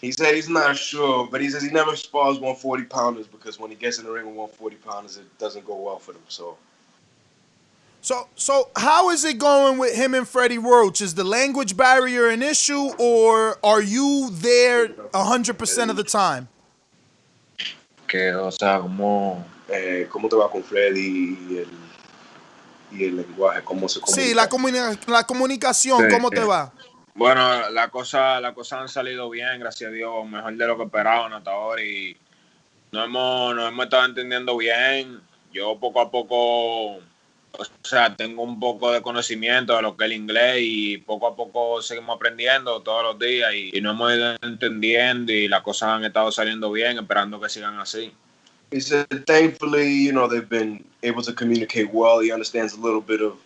He said he's not sure, but he says he never spars 140-pounders because when he gets in the ring with 140-pounders, it doesn't go well for them. So how is it going with him and Freddie Roach? Is the language barrier an issue, or are you there 100% of the time? Que, o sea, ¿cómo te va con Freddie y el lenguaje? ¿Cómo se comunica? Sí, la comunicación, sí, ¿cómo te va? Bueno, las cosas han salido bien, gracias a Dios, mejor de lo que esperaban hasta ahora, y nos hemos estado entendiendo bien. Yo poco a poco o sea, tengo un poco de conocimiento de lo que es el inglés y poco a poco seguimos aprendiendo todos los días y nos hemos ido entendiendo y las cosas han estado saliendo bien, esperando que sigan así. He said, thankfully, they've been able to communicate well. He understands a little bit of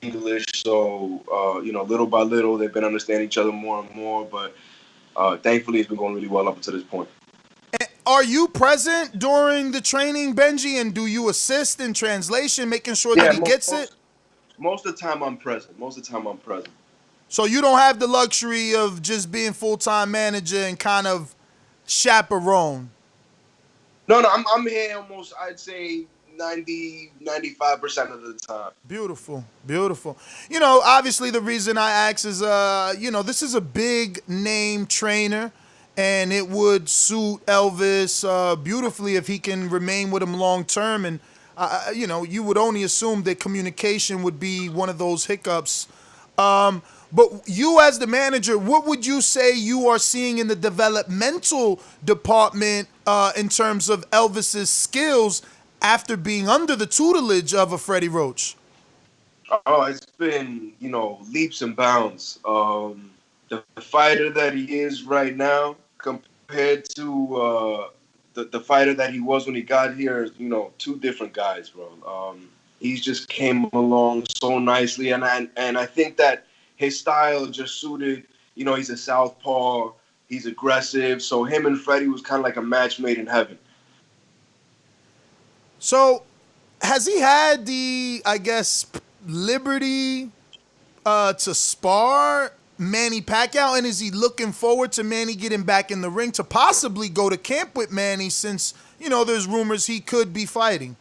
English, so, little by little, they've been understanding each other more and more, but thankfully, it's been going really well up until this point. Are you present during the training, Benji, and do you assist in translation, making sure that he gets it? Most of the time, I'm present. So you don't have the luxury of just being full-time manager and kind of chaperone? No, I'm here almost, I'd say, 90-95% of the time. Beautiful. Obviously the reason I ask is, this is a big name trainer, and it would suit Elvis beautifully if he can remain with him long term. And, you would only assume that communication would be one of those hiccups. But you as the manager, what would you say you are seeing in the developmental department in terms of Elvis's skills after being under the tutelage of a Freddie Roach? Oh, it's been, leaps and bounds. The fighter that he is right now compared to the fighter that he was when he got here, two different guys, bro. He's just came along so nicely, and I think that his style just suited, he's a southpaw, he's aggressive, so him and Freddie was kind of like a match made in heaven. So, has he had the, liberty to spar Manny Pacquiao, and is he looking forward to Manny getting back in the ring to possibly go to camp with Manny since, there's rumors he could be fighting?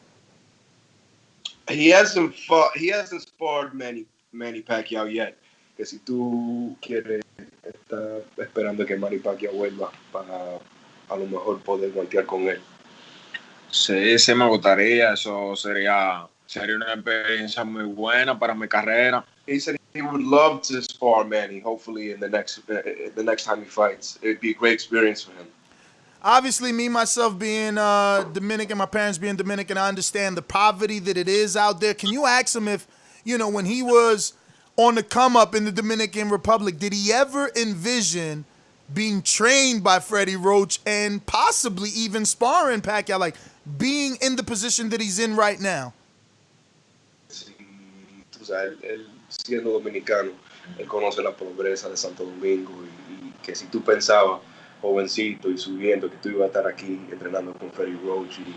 He hasn't sparred Manny Pacquiao yet. Que si tú quieres, está esperando que Manny Pacquiao vuelva para a lo mejor poder voltear con él. Sí, me gustaría. Eso sería una experiencia muy buena para mi carrera. He said he would love to spar Manny. Hopefully, in the next time he fights, it'd be a great experience for him. Obviously, me, myself being Dominican, my parents being Dominican, I understand the poverty that it is out there. Can you ask him if, when he was on the come up in the Dominican Republic, did he ever envision being trained by Freddie Roach and possibly even sparring Pacquiao, like being in the position that he's in right now? Sí, tú sabes, él siendo dominicano, él conoce la pobreza de Santo Domingo y que si tú pensabas, jovencito y subiendo, que tú ibas a estar aquí entrenando con Freddie Roach y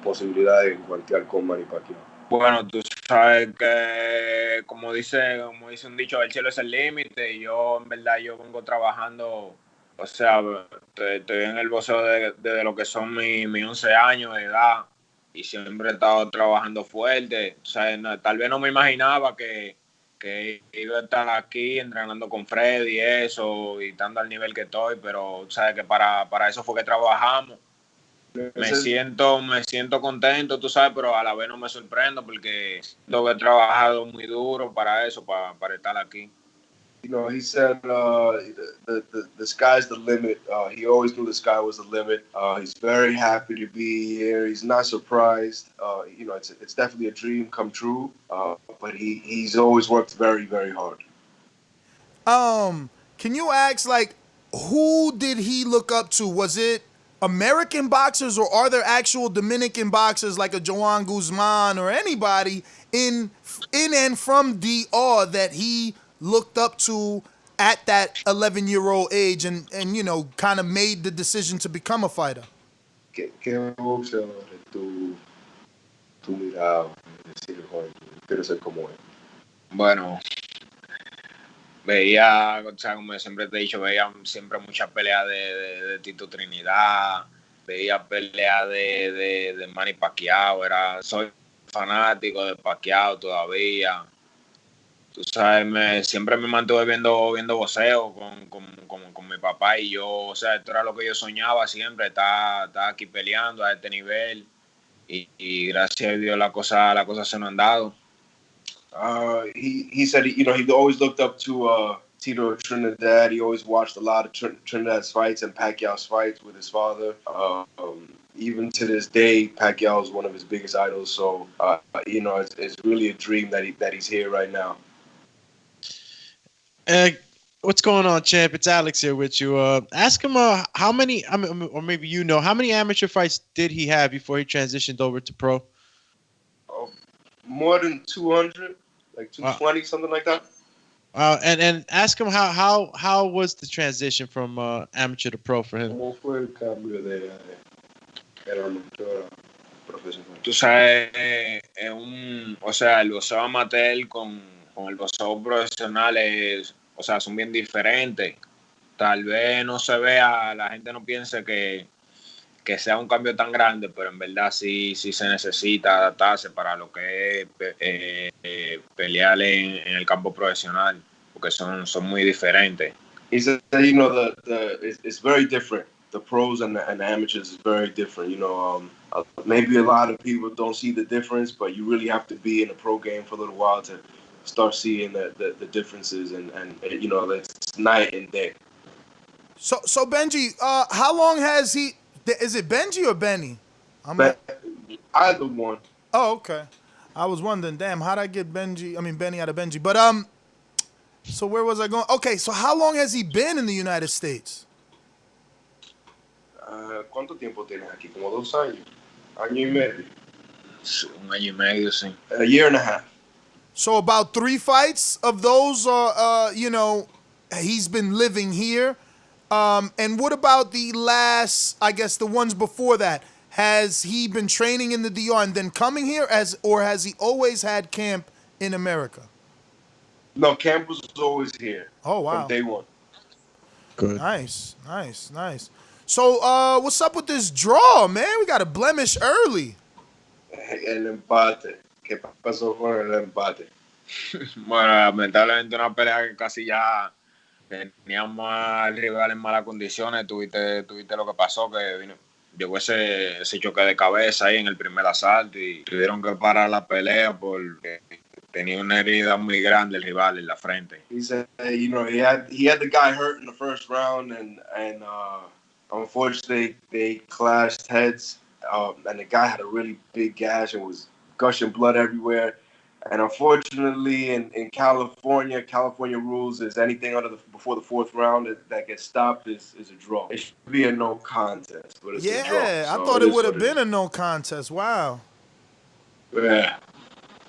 posibilidad de guantear con Manny Pacquiao. Bueno, tú sabes que, como dice un dicho, el cielo es el límite, y yo vengo trabajando, o sea, estoy en el boxeo desde lo que son mis 11 años de edad, y siempre he estado trabajando fuerte. O sea, tal vez no me imaginaba que iba a estar aquí entrenando con Freddy y eso, y estando al nivel que estoy, pero sabes que para eso fue que trabajamos. Me siento contento, tú sabes, pero a la vez no me sorprendo porque siento que he trabajado muy duro para eso, para estar aquí. He said the sky's the limit. He always knew the sky was the limit. He's very happy to be here. He's not surprised. It's definitely a dream come true. But he's always worked very, very hard. Can you ask, who did he look up to? Was it American boxers, or are there actual Dominican boxers like a Joan Guzman or anybody in and from DR that he looked up to at that 11-year-old age and kind of made the decision to become a fighter? ¿Qué boxeadores tú mirabas decir, Juan, quiero ser como él? Bueno, veía, o sea, como siempre te he dicho, veía siempre muchas peleas de Tito Trinidad, veía peleas de Manny Pacquiao, soy fanático de Pacquiao todavía. Tú sabes, siempre me mantuve viendo boxeo con mi papá y yo, o sea, esto era lo que yo soñaba siempre, estar aquí peleando a este nivel, y gracias a Dios las cosas se nos han dado. He said, he always looked up to Tito Trinidad. He always watched a lot of Trinidad's fights and Pacquiao's fights with his father. even to this day, Pacquiao is one of his biggest idols. So, it's really a dream that he's here right now. What's going on, champ? It's Alex here with you. Ask him how many, or maybe how many amateur fights did he have before he transitioned over to pro? More than 200, like 220, something like that. And ask him how was the transition from amateur to pro for him? ¿Cómo fue el cambio de amateur a profesional? Tú sabes, o sea, el boxeo amateur con el boxeo profesional o sea, son bien diferentes. Tal vez no se vea, la gente no piense que sea un cambio tan grande, pero en verdad sí se necesita adaptarse para lo que es pelear en el campo profesional, porque son muy diferentes. He said, it's very different. The pros and the amateurs is very different. Maybe a lot of people don't see the difference, but you really have to be in a pro game for a little while to start seeing the differences, and it's night and day. So Benji, how long has he? Is it Benji or Benny? Either one. Oh, okay. I was wondering, damn, how'd I get Benny out of Benji? But so where was I going? Okay, so how long has he been in the United States? ¿Cuánto tiempo tienes aquí? Como 2 años. Año y medio. Un año y medio, sí. A year and a half. So about 3 fights of those are, he's been living here. And what about the last, I guess the ones before that? Has he been training in the DR and then coming here, or has he always had camp in America? No, camp was always here. Oh, wow. From day one. Good. Nice. So, what's up with this draw, man? We got a blemish early. El empate. ¿Qué pasó con el empate? Bueno, lamentablemente una pelea que casi ya teníamos al rival en malas condiciones. Tuviste lo que pasó, que llegó ese choque de cabeza ahí en el primer asalto y tuvieron que parar la pelea porque tenía una herida muy grande el rival en la frente. He said, he had the guy hurt in the first round, and unfortunately they clashed heads, and the guy had a really big gash and was gushing blood everywhere. And unfortunately, in California rules is anything before the 4th round that gets stopped is a draw. It should be a no contest, but it's a draw. Yeah, I thought it would have been a no contest. Wow. Yeah.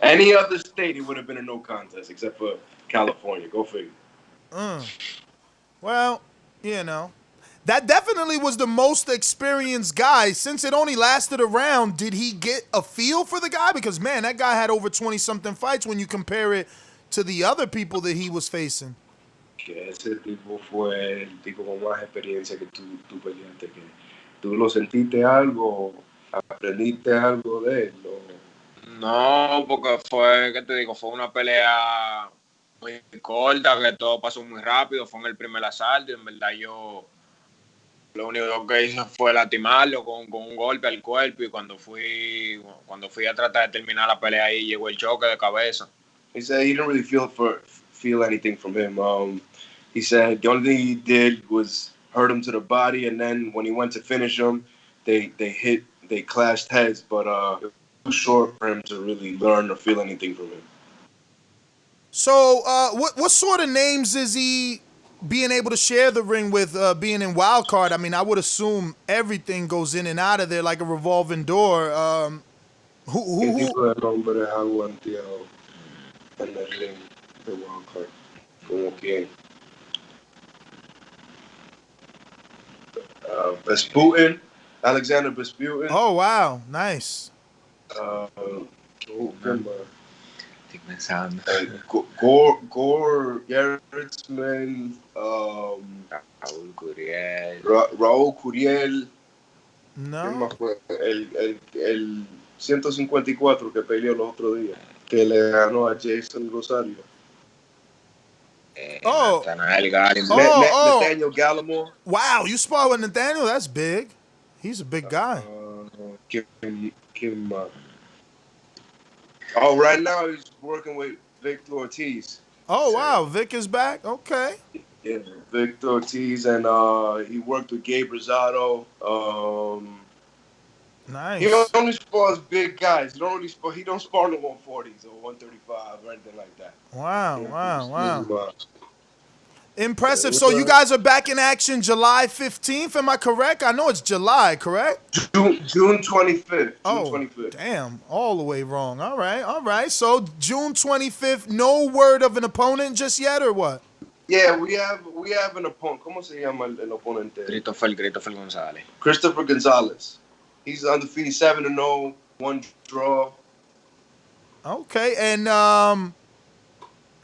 Any other state, it would have been a no contest except for California. Go figure. Well, that definitely was the most experienced guy. Since it only lasted a round, did he get a feel for the guy? Because, man, that guy had over 20-something fights when you compare it to the other people that he was facing. Que ese tipo fue el tipo con más experiencia que tú peleaste. Que ¿tú lo sentiste algo? ¿Aprendiste algo de él? No, porque fue una pelea muy corta, que todo pasó muy rápido. Fue en el primer asalto y en verdad yo lo único que hice fue lastimarlo con un golpe al cuerpo, y cuando fui a tratar de terminar la pelea ahí llegó el choque de cabeza. He said he didn't really feel anything from him. He said the only thing he did was hurt him to the body, and then when he went to finish him, they clashed heads, but it was too short for him to really learn or feel anything from him. So what sort of names is he being able to share the ring with, being in wild card? I mean, I would assume everything goes in and out of there like a revolving door. ¿Qué tipo de nombre ha aguantado en el ring de wild card? ¿Como quién? Vesputin, Alexander Vesputin. Oh, wow. Nice. Estoy pensando. Gore Gertzman, Raúl Curiel. No. El 154 que peleó los otros días, que le ganó a Jason Rosario. Nathaniel Gallimore. Wow, you sparred with Nathaniel? That's big. He's a big guy. Right now he's working with Victor Ortiz. Oh, wow. Vic is back? Okay. Yeah, Victor Ortiz, and he worked with Gabe Rosado. Nice. He only spars big guys. He don't spar no 140s or 135 or anything like that. Wow. Impressive. So you guys are back in action July 15th, am I correct? I know it's July, correct? June 25th. Oh, 25th. Damn. All the way wrong. All right. So June 25th, no word of an opponent just yet, or what? Yeah, we have an opponent. ¿Cómo se llama el oponente? Christopher Gonzalez. He's undefeated, 7-0, 1 draw. Okay, and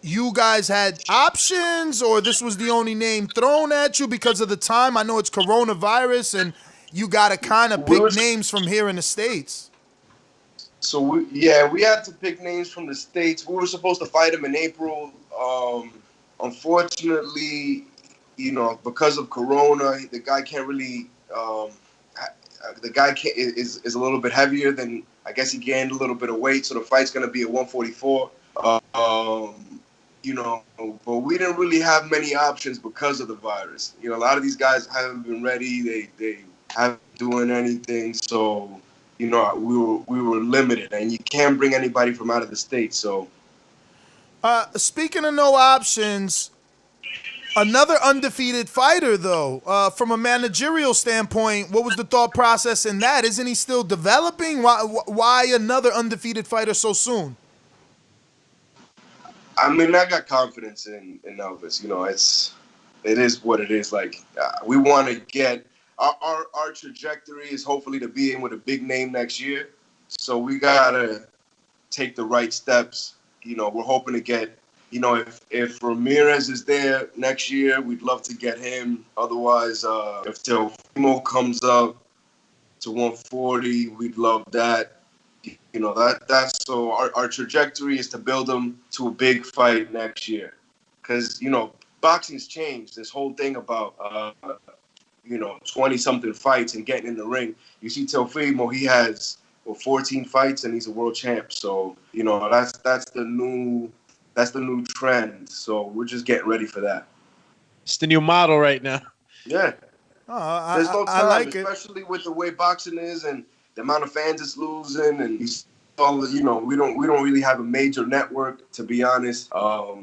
you guys had options, or this was the only name thrown at you because of the time? I know it's coronavirus, and you got to kind of pick names from here in the States. So, we had to pick names from the States. We were supposed to fight him in April. Unfortunately, because of Corona, the guy can't really... is a little bit heavier than, I guess he gained a little bit of weight, so the fight's going to be at 144. But we didn't really have many options because of the virus. A lot of these guys haven't been ready. They haven't been doing anything. So, we were limited, and you can't bring anybody from out of the state. So, speaking of no options, another undefeated fighter, though, from a managerial standpoint, what was the thought process in that? Isn't he still developing? Why another undefeated fighter so soon? I mean, I got confidence in Elvis. It is what it is. Like, we want to get our trajectory is hopefully to be in with a big name next year. So we gotta take the right steps. We're hoping to get. If Ramirez is there next year, we'd love to get him. Otherwise, if Teofimo comes up to 140, we'd love that. That's so our trajectory is to build him to a big fight next year. Because, boxing's changed. This whole thing about, 20-something fights and getting in the ring. You see Teofimo, he has 14 fights and he's a world champ. So, that's the new trend. So we're just getting ready for that. It's the new model right now. Yeah. There's no time, I like especially with the way boxing is and the amount of fans it's losing, and we don't really have a major network, to be honest. So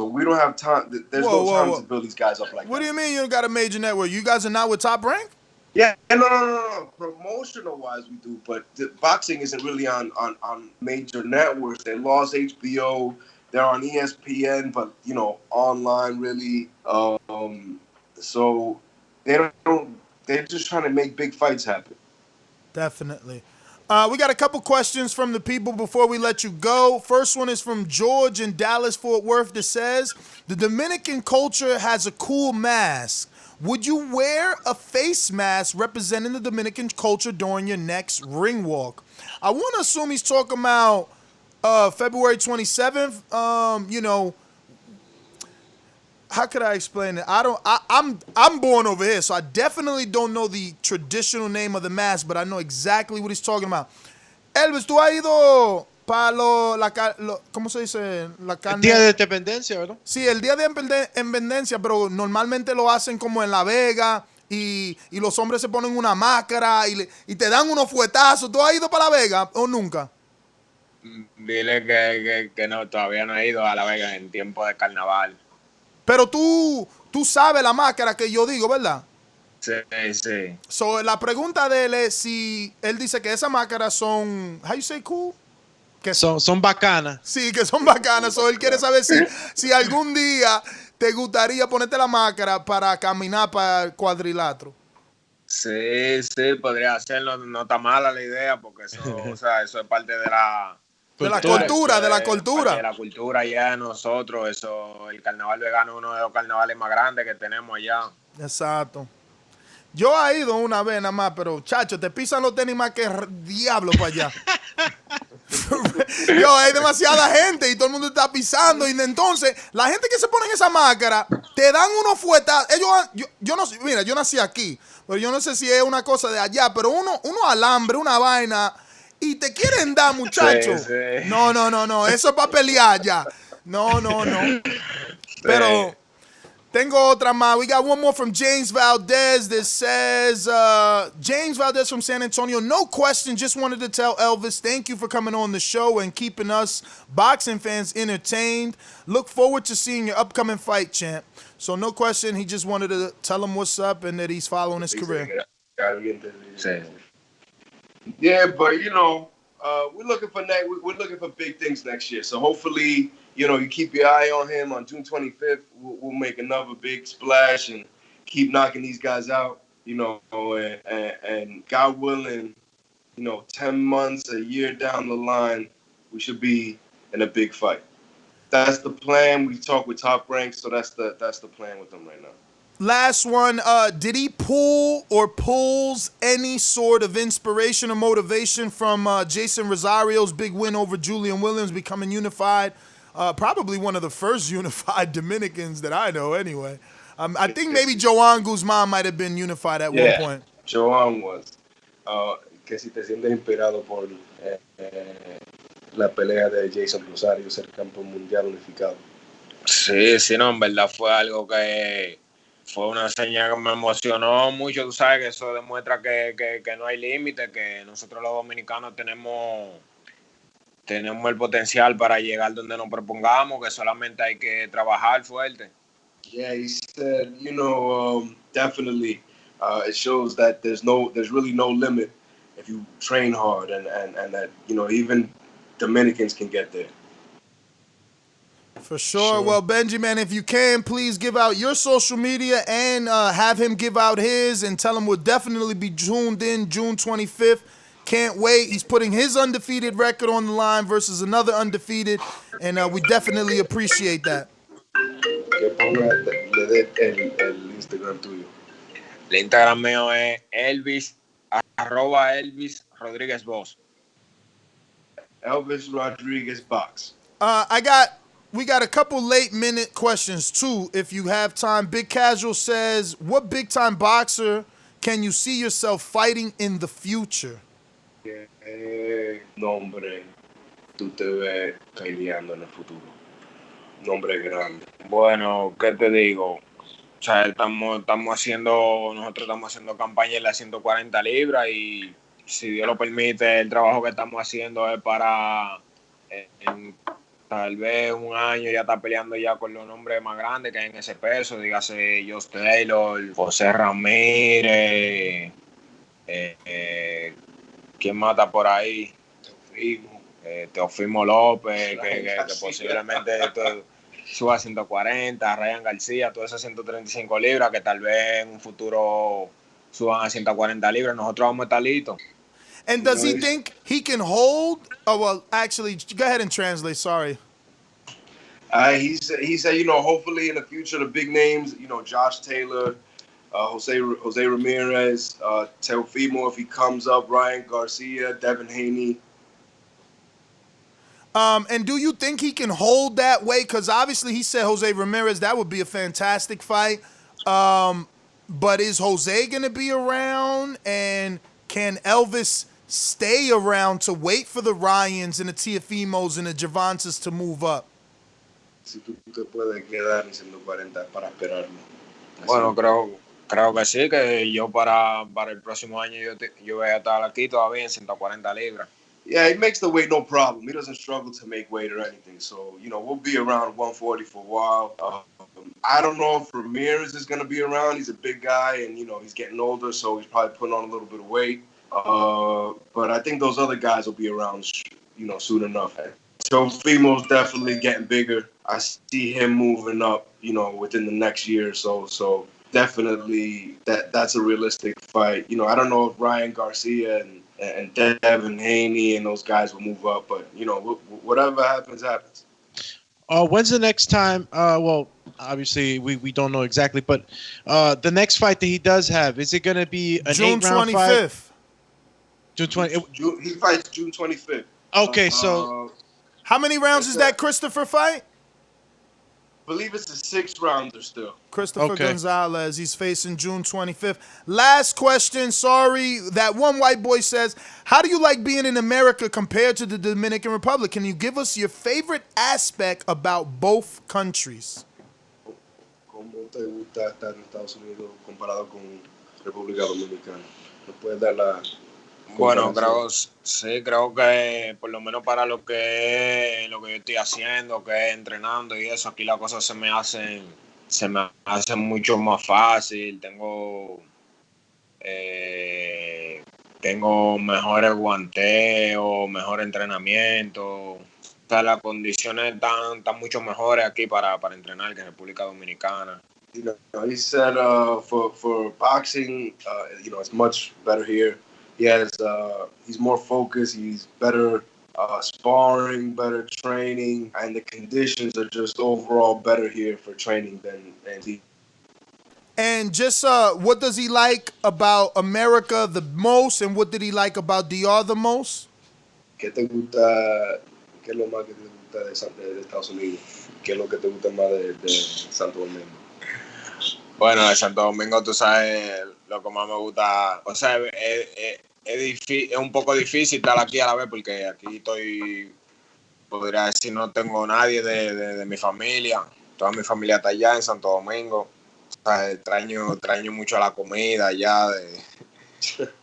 we don't have time. There's no time to build these guys up like that. What do you mean you don't got a major network? You guys are not with Top Rank? Yeah, no. Promotional wise, we do, but boxing isn't really on major networks. They lost HBO. They're on ESPN, but online really. So they don't. They're just trying to make big fights happen. Definitely. We got a couple questions from the people before we let you go. First one is from George in Dallas, Fort Worth, that says, the Dominican culture has a cool mask. Would you wear a face mask representing the Dominican culture during your next ring walk? I want to assume he's talking about February 27th. How could I explain it? I'm born over here, so I definitely don't know the traditional name of the mask, but I know exactly what he's talking about. Elvis, ¿tú has ido para ¿cómo se dice? La carne? El día de independencia, ¿verdad? Sí, el día de independencia, pero normalmente lo hacen como en La Vega y los hombres se ponen una máscara y te dan unos fuetazos. ¿Tú has ido para La Vega o nunca? Dile que no, todavía no he ido a La Vega en tiempo de carnaval. Pero tú sabes la máscara que yo digo, ¿verdad? Sí. So, la pregunta de él es si él dice que esas máscaras son, how you say cool? Que son bacanas. Sí, que son bacanas. So, él quiere saber si algún día te gustaría ponerte la máscara para caminar para el cuadrilátero. Sí, podría hacerlo. No está mala la idea porque eso es parte de la... De la cultura. De la cultura ya de nosotros. El carnaval vegano es uno de los carnavales más grandes que tenemos allá. Exacto. Yo he ido una vez nada más, pero chacho, te pisan los tenis más que diablo para allá. Hay demasiada gente y todo el mundo está pisando. Y entonces, la gente que se pone en esa máscara, te dan unos fuetazos. Yo no sé, mira, yo nací aquí, pero yo no sé si es una cosa de allá, pero uno alambre, una vaina... Y te quieren dar, muchacho. Sí. No. Eso es para pelear ya. No. Pero Tengo otra más. We got one more from James Valdez that says, James Valdez from San Antonio, no question, just wanted to tell Elvis, thank you for coming on the show and keeping us boxing fans entertained. Look forward to seeing your upcoming fight, champ. So no question, he just wanted to tell him what's up and that he's following his career. Yeah, but we're looking for big things next year. So hopefully, you keep your eye on him. On June 25th, we'll make another big splash and keep knocking these guys out. And God willing, 10 months, a year down the line, we should be in a big fight. That's the plan. We talk with Top Rank, so that's the plan with them right now. Last one, did he pull or pulls any sort of inspiration or motivation from Jason Rosario's big win over Julian Williams, becoming unified? Probably one of the first unified Dominicans that I know anyway. I think maybe Joan Guzman might have been unified at one point. Joan was. Que si te sientes inspirado por la pelea de Jason Rosario ser campeón mundial unificado. Sí, no, en verdad fue algo que fue una señal que me emocionó mucho. Tú sabes que eso demuestra que no hay límite, que nosotros los dominicanos tenemos el potencial para llegar donde nos propongamos, que solamente hay que trabajar fuerte. Yeah, he said, definitely it shows that there's really no limit if you train hard and that, even Dominicans can get there. For sure. Well, Benjamin, if you can, please give out your social media and have him give out his and tell him we'll definitely be tuned in June 25th. Can't wait. He's putting his undefeated record on the line versus another undefeated, and we definitely appreciate that. Que ponga, le dé el Instagram tuyo. El Instagram mío es Elvis, @Elvis Rodríguez Box. Elvis Rodriguez Box. We got a couple late minute questions too, if you have time. Big Casual says, what big time boxer can you see yourself fighting in the future? Nombre, tú te ves peleando en el futuro. Nombre grande. Bueno, ¿qué te digo? O sea, nosotros estamos haciendo campaña en las 140 libras y si Dios lo permite, el trabajo que estamos haciendo es para en tal vez un año ya está peleando ya con los nombres más grandes que hay en ese peso, dígase Josh Taylor, José Ramírez, ¿quién mata por ahí? Teofimo López, que posiblemente suba a 140, Ryan García, todas esas 135 libras que tal vez en un futuro suban a 140 libras, nosotros vamos a estar listos. And does he think he can hold? Oh, well, actually, go ahead and translate. Sorry. He said, hopefully in the future, the big names, Josh Taylor, Jose Ramirez, Teofimo, if he comes up, Ryan Garcia, Devin Haney. And do you think he can hold that weight? Because obviously he said Jose Ramirez, that would be a fantastic fight. But is Jose going to be around? And can Elvis stay around to wait for the Ryans and the Teofimos and the Gervantes to move up? Si tú te puedes quedar en 140 para esperarlo. Bueno, creo que sí, que yo para el próximo año yo voy a estar aquí todavía en 140 libras. Yeah, he makes the weight no problem. He doesn't struggle to make weight or anything. So, we'll be around 140 for a while. I don't know if Ramirez is going to be around. He's a big guy and, he's getting older, so he's probably putting on a little bit of weight. But I think those other guys will be around, soon enough. Teofimo's definitely getting bigger. I see him moving up, within the next year or so. So definitely that's a realistic fight. I don't know if Ryan Garcia and Devin Haney and those guys will move up, but whatever happens. When's the next time? Well, obviously we don't know exactly, but the next fight that he does have, is it going to be an June 8-round 25th. fight? June 20th. He fights June 25th. Okay, so how many rounds is that Christopher fight? I believe it's a 6-rounder still. Christopher Gonzalez, he's facing June 25th. Last question, sorry. That one white boy says, how do you like being in America compared to the Dominican Republic? Can you give us your favorite aspect about both countries? ¿Cómo te gusta estar en Estados Unidos comparado con República Dominicana? ¿Nos puedes dar la Bueno, comparación? creo que por lo menos para lo que yo estoy haciendo, que es entrenando y eso, aquí las cosas se me hacen mucho más fácil. Tengo mejores guanteos, mejor entrenamiento. O sea, las condiciones están mucho mejores aquí para entrenar que en República Dominicana. You know, he said for boxing, you know, it's much better here. He's more focused. He's better sparring, better training, and the conditions are just overall better here for training than he. And just what does he like about America the most, and what did he like about DR the most? ¿Qué te gusta? ¿Qué es lo más que te gusta de Estados Unidos? ¿Qué es lo que te gusta más de Santo Domingo? Bueno, de Santo Domingo, tú sabes lo que más me gusta. O sea, es un poco difícil estar aquí a la vez porque aquí podría decir, no tengo nadie de mi familia. Toda mi familia está allá en Santo Domingo. O sea, extraño mucho la comida allá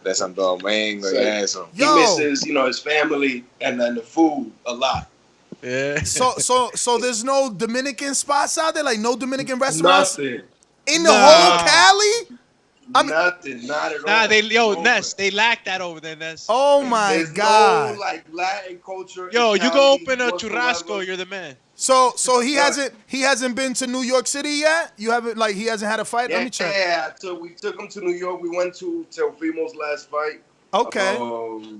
de Santo Domingo y eso. He misses, you know, his family and the food a lot. Yeah. So there's no Dominican spots out there, like no Dominican restaurants Nothing. in the whole Cali. Nothing, not at all. Nah, Ness, they lack that over there, Ness. Oh my There's God! no like Latin culture. Yo, in you Cali go open a whatsoever. churrasco, you're the man. So he hasn't been to New York City yet. You haven't he hasn't had a fight. Let me check. Yeah, so we took him to New York. We went to Teofimo's last fight. Okay.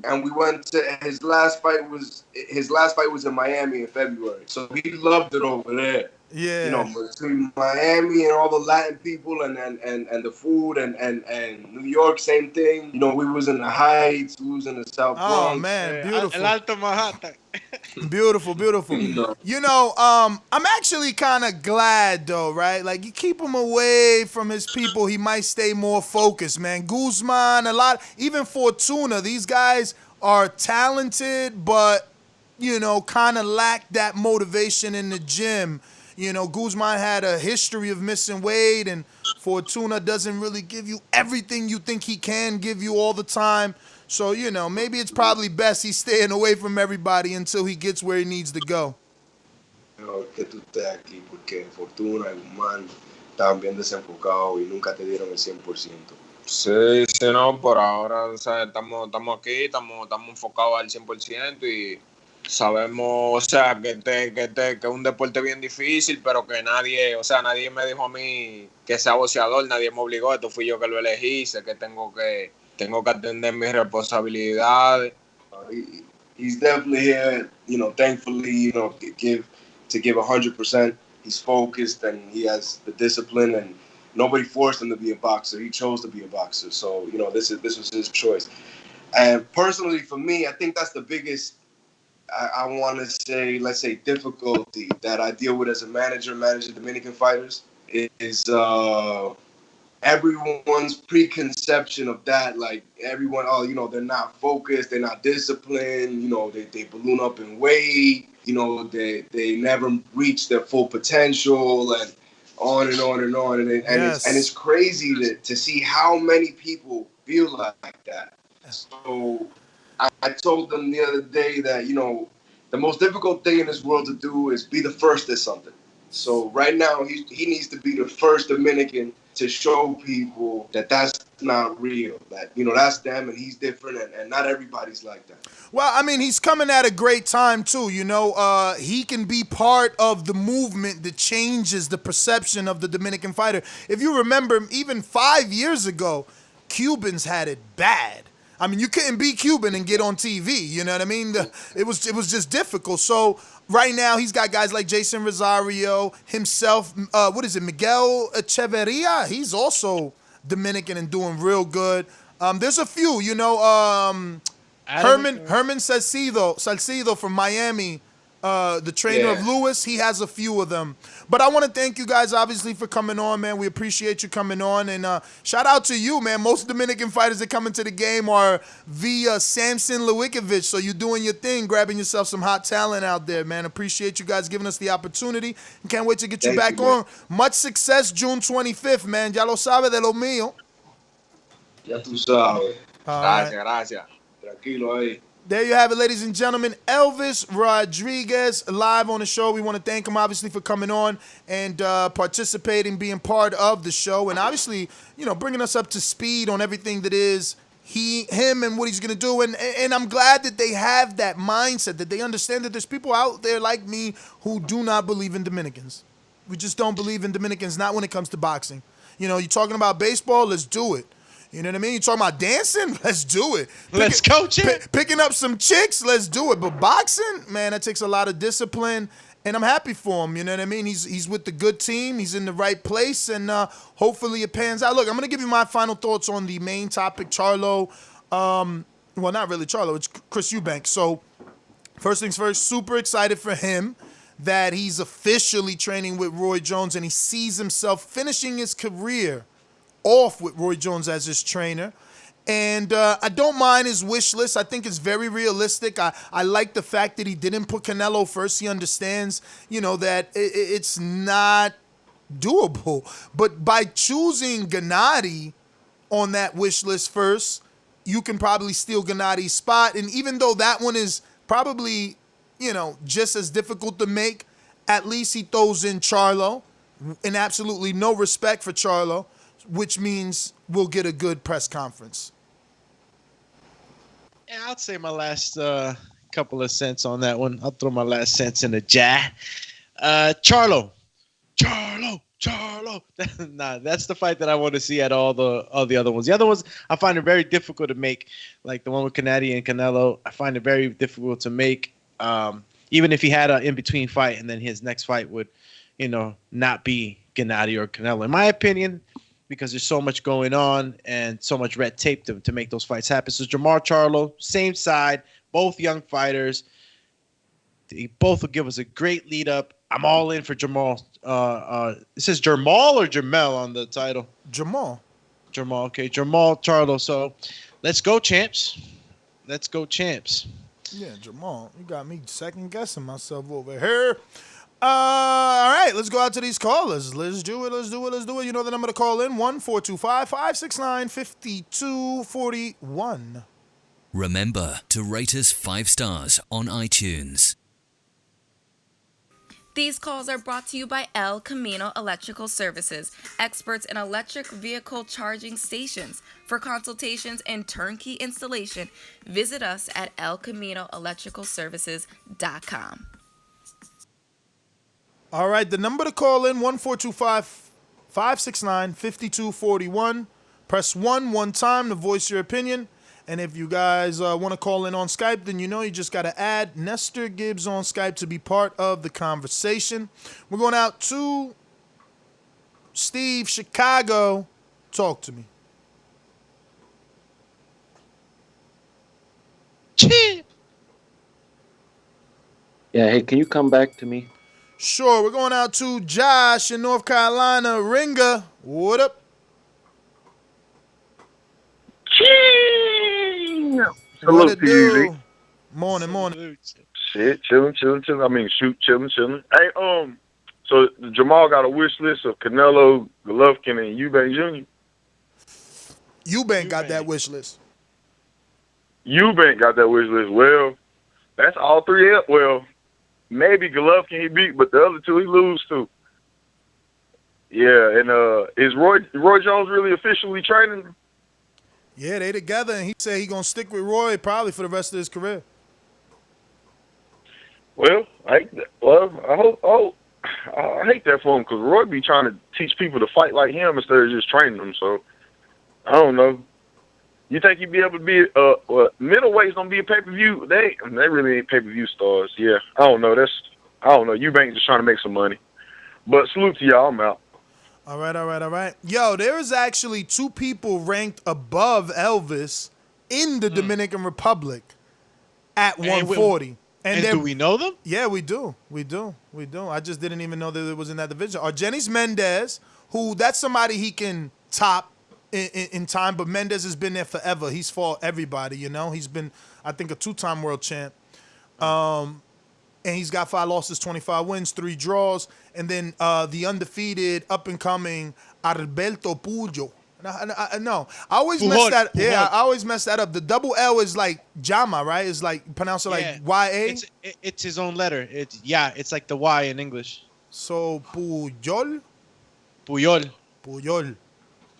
And we went to his last fight was in Miami in February. So he loved it over there. Yeah. You know, between Miami and all the Latin people and the food and New York, same thing. You know, we was in the Heights, we was in the South Bronx. Oh man, beautiful. El Alto Manhattan. Beautiful. You know, I'm actually kind of glad though, right? Like you keep him away from his people, he might stay more focused, man. Guzman, even Fortuna, these guys are talented, but you know, kind of lack that motivation in the gym. You know, Guzman had a history of missing weight, and Fortuna doesn't really give you everything you think he can give you all the time. So, you know, maybe it's probably best he's staying away from everybody until he gets where he needs to go. Que tú estés aquí porque Fortuna y Guzmán estaban bien desenfocados y nunca te dieron el 100%. Sí, no, por ahora, o sea, estamos aquí, estamos enfocados al 100% y sabemos, o sea, que es un deporte bien difícil, pero que nadie me dijo a mí que sea boxeador, nadie me obligó, esto fui yo que lo elegí, sé que tengo que atender mis responsabilidades. He's definitely here, you know, thankfully, you know, give 100%. He's focused and he has the discipline, and nobody forced him to be a boxer. He chose to be a boxer. So, you know, this was his choice. And personally, for me, I think that's the biggest, I want to say, let's say, difficulty that I deal with as a manager Dominican fighters is everyone's preconception of that. Like everyone, you know, they're not focused, they're not disciplined, you know, they balloon up in weight, you know, they never reach their full potential, and on and on and on. And it's crazy to see how many people feel like that. So I told them the other day that, you know, the most difficult thing in this world to do is be the first at something. So right now, he needs to be the first Dominican to show people that that's not real. That, you know, that's them and he's different, and not everybody's like that. Well, I mean, he's coming at a great time, too. You know, he can be part of the movement that changes the perception of the Dominican fighter. If you remember, even 5 years ago, Cubans had it bad. I mean, you couldn't be Cuban and get on TV. You know what I mean? It was just difficult. So right now, he's got guys like Jason Rosario, himself. Miguel Echeverria? He's also Dominican and doing real good. There's a few, you know. Herman Salcido from Miami the trainer of Lewis. He has a few of them. But I want to thank you guys, obviously, for coming on, man. We appreciate you coming on. And shout out to you, man. Most Dominican fighters that come into the game are via Samson Lewickovic. So you're doing your thing, grabbing yourself some hot talent out there, man. Appreciate you guys giving us the opportunity. And can't wait to get you back on. Much success June 25th, man. Ya lo sabe de lo mío. Ya tú sabes. Gracias. Tranquilo ahí. There you have it, ladies and gentlemen. Elvis Rodriguez live on the show. We want to thank him, obviously, for coming on and participating, being part of the show, and obviously, bringing us up to speed on everything that is him and what he's going to do. And I'm glad that they have that mindset, that they understand that there's people out there like me who do not believe in Dominicans. We just don't believe in Dominicans, not when it comes to boxing. You're talking about baseball, let's do it. You know what I mean? You talking about dancing? Let's do it. Let's go, Chip. Picking up some chicks? Let's do it. But boxing, man, that takes a lot of discipline, and I'm happy for him. You know what I mean? He's with the good team. He's in the right place, and hopefully it pans out. Look, I'm going to give you my final thoughts on the main topic, Charlo. Well, not really Charlo. It's Chris Eubank. So first things first, super excited for him that he's officially training with Roy Jones, and he sees himself finishing his career off with Roy Jones as his trainer. And I don't mind his wish list. I think it's very realistic. I like the fact that he didn't put Canelo first. He understands, that it's not doable. But by choosing Gennady on that wish list first, you can probably steal Gennady's spot. And even though that one is probably, just as difficult to make, at least he throws in Charlo, and absolutely no respect for Charlo, which means we'll get a good press conference. Yeah, I'll say my last couple of cents on that one. I'll throw my last cents in the jar. Charlo. Nah, that's the fight that I want to see at all the other ones. The other ones, I find it very difficult to make, like the one with Gennady and Canelo. I find it very difficult to make, even if he had an in-between fight and then his next fight would, not be Gennady or Canelo. In my opinion, because there's so much going on and so much red tape to make those fights happen. So Jermall Charlo, same side, both young fighters. They both will give us a great lead up. I'm all in for Jermall. It says Jermall or Jermell on the title? Jermall. Okay, Jermall Charlo. So let's go, champs. Yeah, Jermall. You got me second guessing myself over here. All right, let's go out to these callers. Let's do it. You know the number to call in, 1-425-569-5241. Remember to rate us 5 stars on iTunes. These calls are brought to you by El Camino Electrical Services, experts in electric vehicle charging stations. For consultations and turnkey installation, visit us at elcaminoelectricalservices.com. All right, the number to call in, 1-425-569-5241. Press 1 one time to voice your opinion. And if you guys want to call in on Skype, then you just got to add Nestor Gibbs on Skype to be part of the conversation. We're going out to Steve, Chicago. Talk to me. Yeah, hey, can you come back to me? Sure, we're going out to Josh in North Carolina. Ringer, what up? Salute to you, Z. Morning. Shit, chilling. I mean, chilling. Hey, so Jermall got a wish list of Canelo, Golovkin, and Eubank Jr. Eubank got that wish list. Well, that's all three. Well, maybe Golovkin he beat, but the other two he lose to. Yeah, and is Roy Jones really officially training? Yeah, they together, and he said he gonna stick with Roy probably for the rest of his career. Well, I hate that for him because Roy be trying to teach people to fight like him instead of just training them. So I don't know. You think he'd be able to be middleweight's gonna be a pay-per-view? They really ain't pay-per-view stars. Yeah, I don't know. Eubank just trying to make some money. But salute to y'all. I'm out. All right. Yo, there is actually 2 people ranked above Elvis in the Dominican Republic at 140. And do we know them? Yeah, we do. I just didn't even know that it was in that division. Argenis Mendez, who that's somebody he can top in time, but Mendez has been there forever. He's fought everybody, you know. He's been, I think, a 2-time world champ. And he's got 5 losses, 25 wins, 3 draws. And then the undefeated, up-and-coming Alberto Pujo. No, I always mess that. Yeah, I always mess that up. The double L is like Jama, right? It's like pronounced like Y-A. It's his own letter. It's like the Y in English. So Puyol.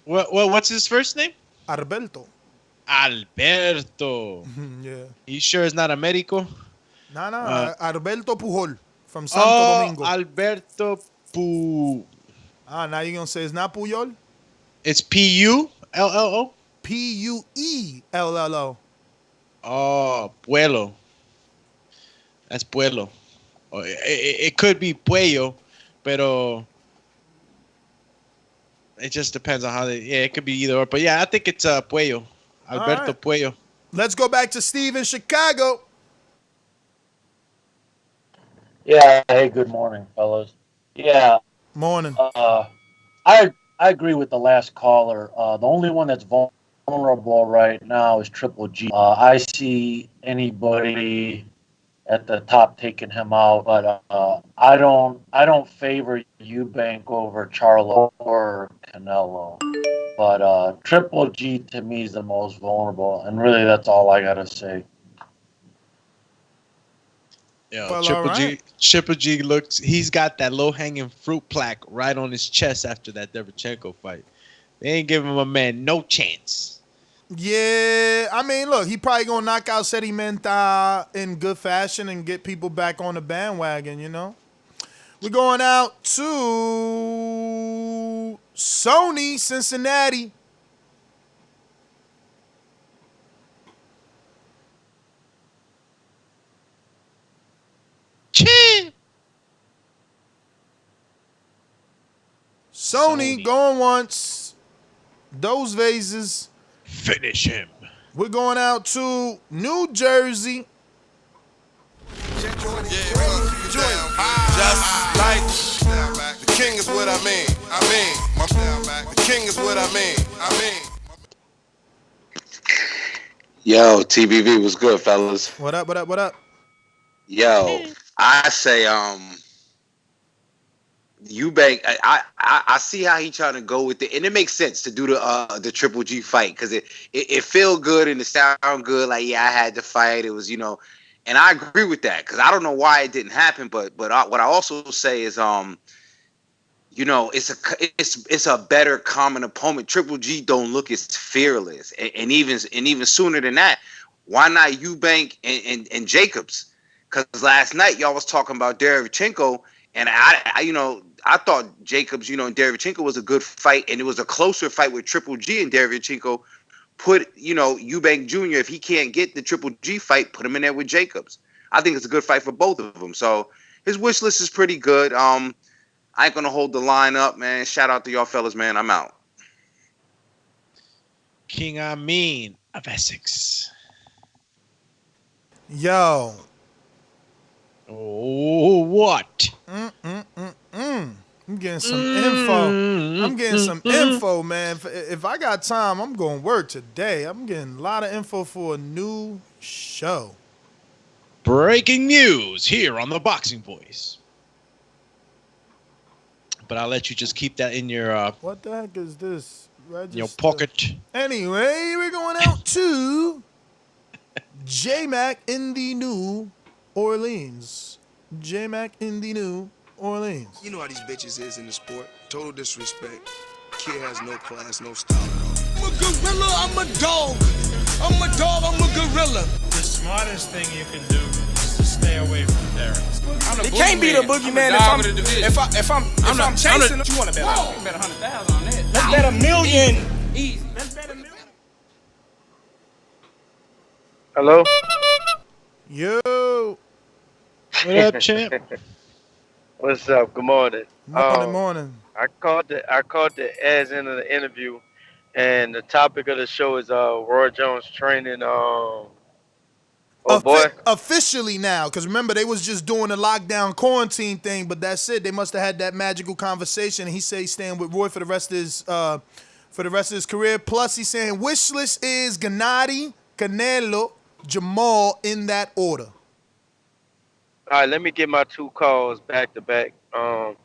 What's his first name? Alberto. Yeah. You sure it's not Americo? No. Alberto Pujol from Santo Domingo. Alberto now you're gonna say it's not Puyol? It's P-U-L-L-O? P-U-E-L-L-O. Oh, Puelo. That's Puelo. It could be Puello, pero it just depends on how they. Yeah, it could be either or. But yeah, I think it's Puello. Alberto Puello. Let's go back to Steve in Chicago. Yeah. Hey, good morning, fellas. Yeah. Morning. I agree with the last caller. The only one that's vulnerable right now is Triple G. I see anybody at the top taking him out, but I don't favor Eubank over Charlo or Canelo. But Triple G to me is the most vulnerable, and really that's all I gotta say. Yeah, well, Triple G looks. He's got that low-hanging fruit plaque right on his chest after that Derevchenko fight. They ain't giving my man no chance. Yeah, I mean, look, he probably gonna knock out Sedimenta in good fashion and get people back on the bandwagon. You know, we're going out to Sony, Cincinnati. Sony going once. Those vases. Finish him. We're going out to New Jersey. Just like the king is what I mean. The king is what I mean. Yo, TBV was good, fellas. What up? Yo, I say, Eubank. I see how he trying to go with it, and it makes sense to do the Triple G fight because it feel good and it sound good. Like, yeah, I had to fight. It was, and I agree with that because I don't know why it didn't happen. But what I also say is, it's a better common opponent. Triple G don't look as fearless, and even sooner than that, why not Eubank and Jacobs? Because last night y'all was talking about Derevchenko. And I thought Jacobs, and Derevchenko was a good fight, and it was a closer fight with Triple G and Derevchenko. Put, Eubank Jr., if he can't get the Triple G fight, put him in there with Jacobs. I think it's a good fight for both of them. So his wish list is pretty good. I ain't gonna hold the line up, man. Shout out to y'all fellas, man. I'm out. King Amin of Essex. Yo. Oh, what? I'm getting some info. Man. If I got time, I'm going to work today. I'm getting a lot of info for a new show. Breaking news here on the Boxing Voice. But I'll let you just keep that in your... what the heck is this? Register. Your pocket. Anyway, we're going out to J-Mac in the New Orleans. J-Mac in the New Orleans. You know how these bitches is in the sport. Total disrespect. Kid has no class, no style. I'm a gorilla, I'm a dog. I'm a dog, I'm a gorilla. The smartest thing you can do is to stay away from terrorists. It can't be the boogeyman if I'm chasing him. You want to bet? You can bet 100,000 on that. Let's bet $1 million. Easy. Let's bet $1 million. Hello? Yo. What up, champ? What's up? Good morning. Morning. I called the ads into the interview, and the topic of the show is Roy Jones training Oh boy. Officially now, because remember they was just doing the lockdown quarantine thing, but that's it. They must have had that magical conversation. He said he's staying with Roy for the rest of his career. Plus, he's saying wish list is Gennady, Canelo, Jermall in that order. All right, let me get my 2 calls back to back. I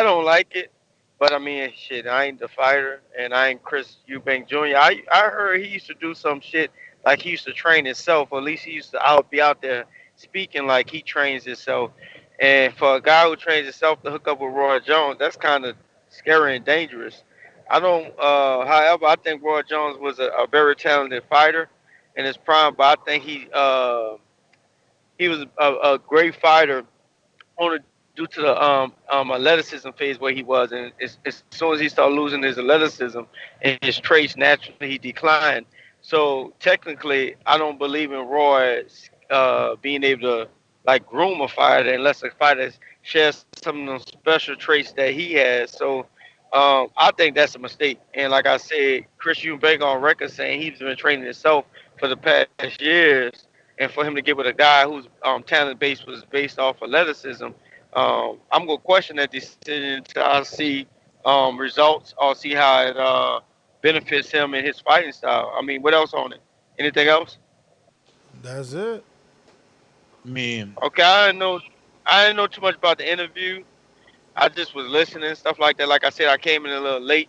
don't like it, but I mean, shit, I ain't the fighter, and I ain't Chris Eubank Jr. I heard he used to do some shit like he used to train himself, or at least he used to be out there speaking like he trains himself. And for a guy who trains himself to hook up with Roy Jones, that's kind of scary and dangerous. I don't. However, I think Roy Jones was a very talented fighter in his prime, but I think he was a great fighter only due to the athleticism phase where he was, and as soon as he started losing his athleticism and his traits, naturally he declined. So technically, I don't believe in Roy being able to like groom a fighter unless a fighter shares some of those special traits that he has. So I think that's a mistake. And like I said, Chris Eubank on record saying he's been training himself for the past years, and for him to get with a guy whose talent base was based off athleticism, I'm gonna question that decision until I see results or see how it benefits him in his fighting style. I mean, what else on it? Anything else? That's it. Man. Okay, I didn't know too much about the interview. I just was listening and stuff like that. Like I said, I came in a little late.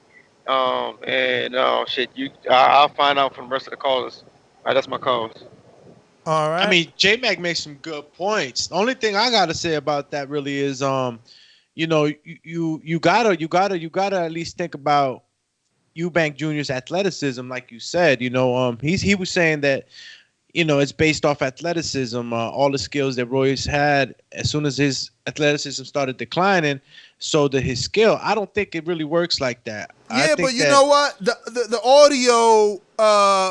Shit, I'll find out from the rest of the callers. All right, that's my calls. All right. I mean, J-Mac makes some good points. The only thing I gotta say about that really is, you gotta at least think about Eubank Jr.'s athleticism, like you said. He was saying that, it's based off athleticism. All the skills that Royce had, as soon as his athleticism started declining, so did his skill. I don't think it really works like that. Yeah, but you know what? The audio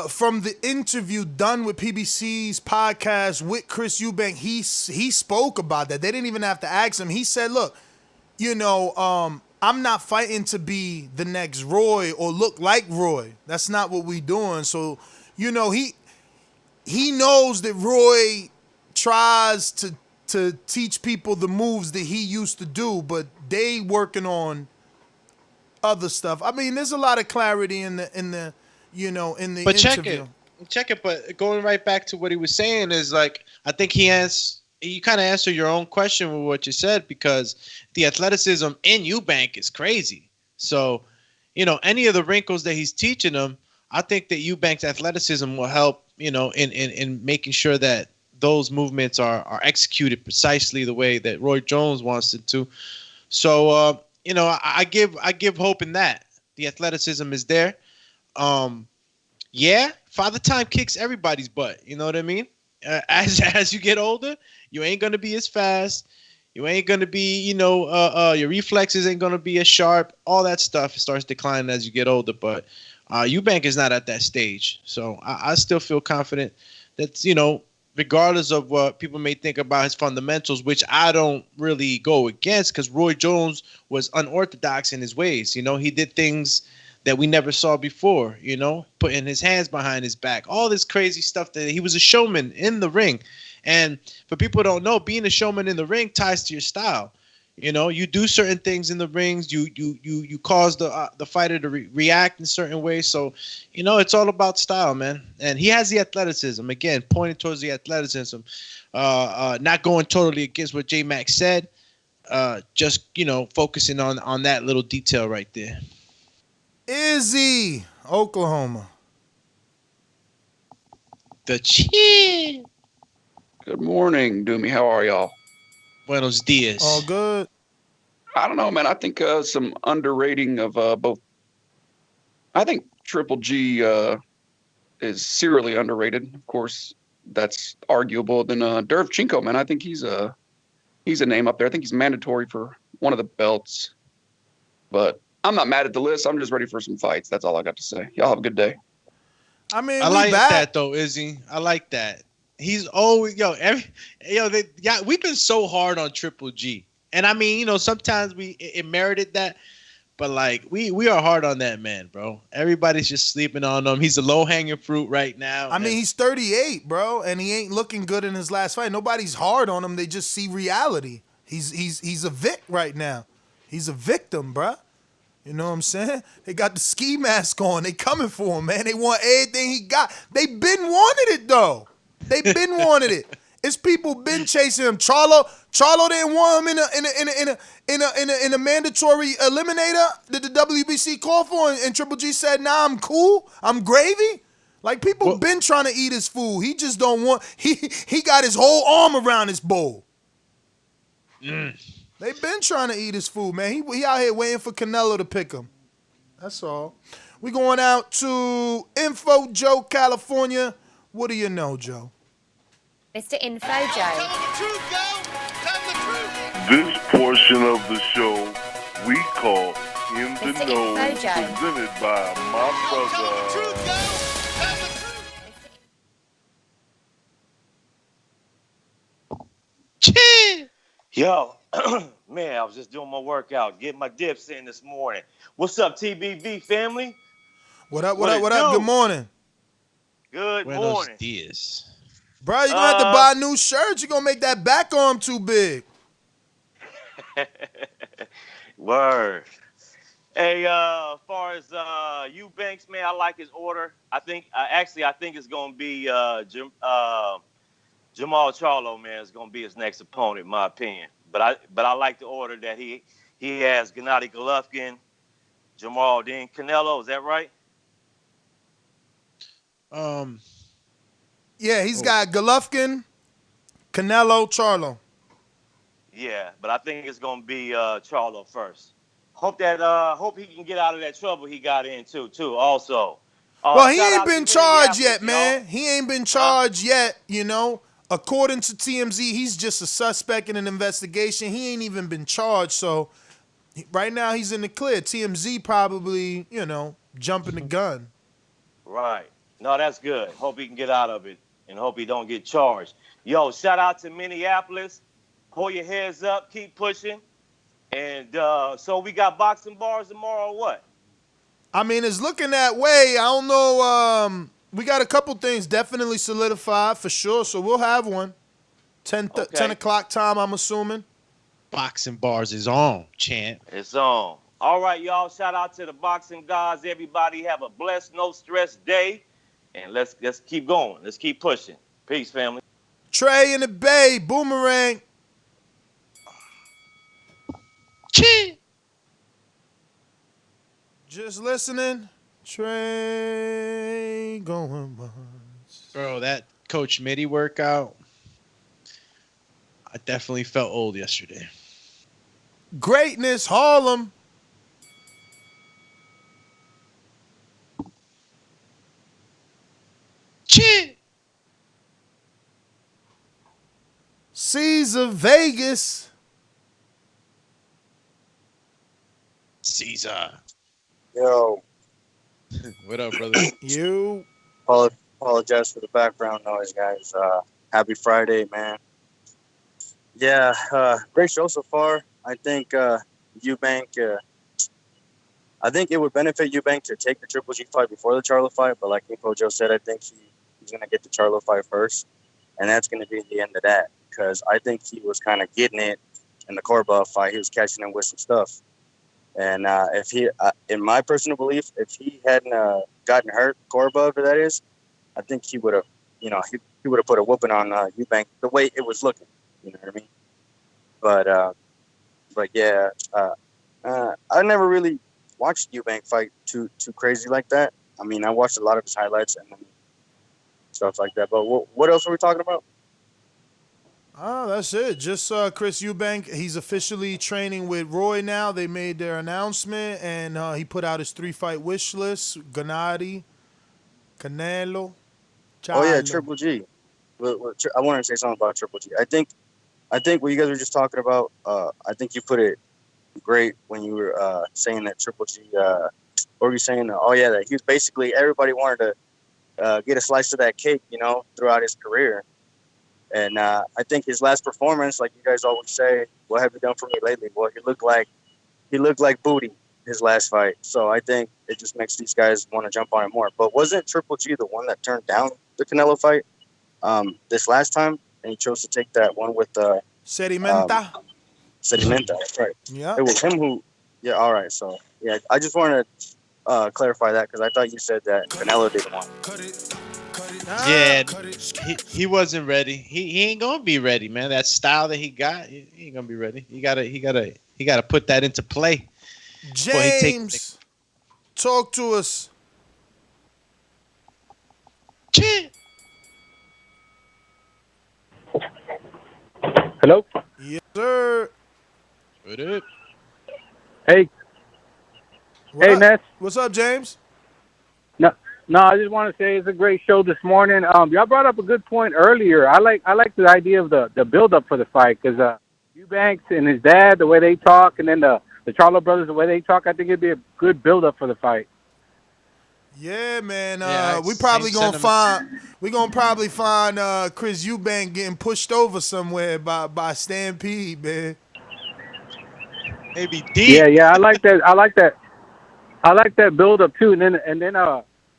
from the interview done with PBC's podcast with Chris Eubank, he spoke about that. They didn't even have to ask him. He said, look, I'm not fighting to be the next Roy or look like Roy. That's not what we doing. So, he knows that Roy tries to teach people the moves that he used to do, but they working on other stuff. I mean, there's a lot of clarity in the interview. Check it. But going right back to what he was saying is, like, I think you kind of answer your own question with what you said, because the athleticism in Eubank is crazy. So, any of the wrinkles that he's teaching them, I think that Eubank's athleticism will help, in making sure that those movements are executed precisely the way that Roy Jones wants it to. So, I give hope in that. The athleticism is there. Father Time kicks everybody's butt. You know what I mean? As you get older, you ain't gonna be as fast. You ain't gonna be, your reflexes ain't gonna be as sharp. All that stuff starts declining as you get older. But Eubank is not at that stage, so I still feel confident that regardless of what people may think about his fundamentals, which I don't really go against, because Roy Jones was unorthodox in his ways. He did things that we never saw before, putting his hands behind his back, all this crazy stuff. That he was a showman in the ring. And for people who don't know, being a showman in the ring ties to your style. You do certain things in the rings. You cause the fighter to react in certain ways. So, it's all about style, man. And he has the athleticism. Again, pointing towards the athleticism. Not going totally against what J-Mac said. Just, focusing on that little detail right there. Izzy, Oklahoma. The Chief. Good morning, Doomy. How are y'all? Buenos dias. All good. I don't know, man. I think some underrating of both. I think Triple G is serially underrated. Of course, that's arguable. Then Derevchenko, man, I think he's a name up there. I think he's mandatory for one of the belts. But I'm not mad at the list. I'm just ready for some fights. That's all I got to say. Y'all have a good day. I mean, I like that though, Izzy. I like that. He's always we've been so hard on Triple G, and I mean, sometimes it merited that, But like we are hard on that man, bro. Everybody's just sleeping on him. He's a low hanging fruit right now. I mean, he's 38, bro, and he ain't looking good in his last fight. Nobody's hard on him. They just see reality. He's a vic right now. He's a victim, bro. You know what I'm saying? They got the ski mask on. They coming for him, man. They want everything he got. They been wanted it though. They been wanted it. It's people been chasing him. Charlo didn't want him in a mandatory eliminator that the WBC called for, and Triple G said, "Nah, I'm cool. I'm gravy." Like people been trying to eat his food. He just don't want. He got his whole arm around his bowl. They been trying to eat his food, man. He out here waiting for Canelo to pick him. That's all. We going out to Info Joe, California. What do you know, Joe? Mr. Info Joe. This portion of the show we call In the Mr. Know, Info Joe. presented by my brother. Yo, man, I was just doing my workout, getting my dips in this morning. What's up, TBV family? What up? Good morning. Good Buenos morning. dias. Bro, you're going to have to buy new shirts. You're going to make that back arm too big. Word. Hey, as far as Eubanks, man, I like his order. I think it's going to be Jermall Charlo, man, is going to be his next opponent, in my opinion. But I like the order that he has Gennady Golovkin, Jermall, then Canelo. Is that right? Yeah, he's got Golovkin, Canelo, Charlo. Yeah, but I think it's going to be Charlo first. Hope he can get out of that trouble he got in too. Also, well, he ain't been charged yet, man. He ain't been charged yet. You know, according to TMZ, he's just a suspect in an investigation. He ain't even been charged. So right now he's in the clear. TMZ probably, jumping the gun. Right. No, that's good. Hope he can get out of it and hope he don't get charged. Yo, shout out to Minneapolis. Hold your heads up. Keep pushing. And so we got boxing bars tomorrow or what? I mean, it's looking that way. I don't know. We got a couple things definitely solidified for sure. So we'll have one. 10 o'clock time, I'm assuming. Boxing bars is on, champ. It's on. All right, y'all. Shout out to the boxing gods. Everybody have a blessed, no stress day. And let's keep going. Let's keep pushing. Peace, family. Trey in the Bay, Boomerang. Chee. Just listening. Trey going once. Bro, that Coach Mitty workout, I definitely felt old yesterday. Greatness, Harlem. Chee. Caesar, Vegas. Caesar. Yo. What up, brother? You. Apologize for the background noise, guys. Happy Friday, man. Yeah, great show so far. I think Eubank. I think it would benefit Eubank to take the Triple G fight before the Charlo fight, but like Info Joe said, I think he's going to get the Charlo fight first, and that's going to be the end of that, because I think he was kind of getting it in the Korobov fight. He was catching him with some stuff. And if he, in my personal belief, if he hadn't gotten hurt, Korobov, that is, I think he would have, he would have put a whooping on Eubank the way it was looking. You know what I mean? But yeah, I never really watched Eubank fight too crazy like that. I mean, I watched a lot of his highlights and stuff like that. But what else are we talking about? Oh, that's it. Just Chris Eubank. He's officially training with Roy now. They made their announcement, and he put out his 3-fight wish list. Gennady, Canelo, Charlo. Oh, yeah, Triple G. I wanted to say something about Triple G. I think what you guys were just talking about, I think you put it great when you were saying that Triple G, what were you saying? That he was basically, everybody wanted to get a slice of that cake, throughout his career. And I think his last performance, like you guys always say, what have you done for me lately? Well, he looked like booty. his last fight. So I think it just makes these guys want to jump on it more. But wasn't Triple G the one that turned down the Canelo fight this last time, and he chose to take that one with Sedimenta? Sedimenta, that's right. Yeah. It was him who. Yeah. All right. So yeah, I just wanted to clarify that because I thought you said that Canelo didn't want it. Yeah, he wasn't ready. He ain't gonna be ready, man. That style that he got, he ain't gonna be ready. He gotta put that into play. James, talk to us. Hello? Yes, sir. What up? Hey. Hey, Ness. What's up, James? No, I just want to say it's a great show this morning. Y'all brought up a good point earlier. I like the idea of the build up for the fight because Eubanks and his dad, the way they talk, and then the Charlo brothers, the way they talk, I think it'd be a good build up for the fight. Yeah, man. We probably gonna find Chris Eubank getting pushed over somewhere by Stampede, man. Maybe deep. Yeah, I like that. I like that build up too. And then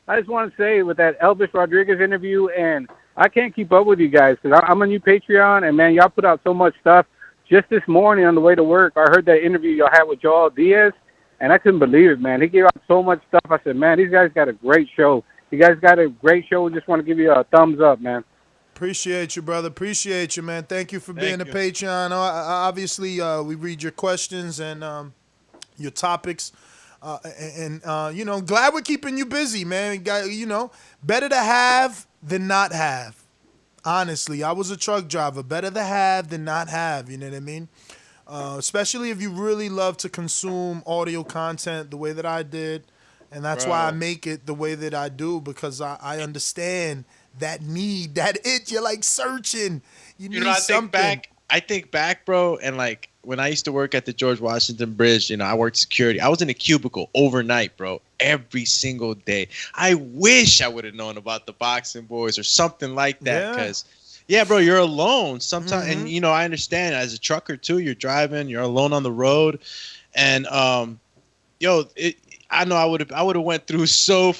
I just want to say with that Elvis Rodriguez interview, and I can't keep up with you guys because I'm a new Patreon, and man, y'all put out so much stuff. Just this morning on the way to work, I heard that interview y'all had with Joel Diaz, and I couldn't believe it, man. He gave out so much stuff. I said, man, these guys got a great show. You guys got a great show. We just want to give you a thumbs up, man. Appreciate you, brother. Appreciate you, man. Thank you for being a Patreon. Obviously, we read your questions and your topics. Glad we're keeping you busy, man. Better to have than not have. Honestly, I was a truck driver. Better to have than not have. You know what I mean? Especially if you really love to consume audio content the way that I did. And that's why I make it the way that I do, because I understand that need, that itch. You're like searching. You need something. I think back, bro, and like when I used to work at the George Washington Bridge, I worked security. I was in a cubicle overnight, bro, every single day. I wish I would have known about the Boxing Boys or something like that, because, bro, you're alone sometimes. Mm-hmm. And, I understand as a trucker, too, you're driving, you're alone on the road. And, I know I would have went through so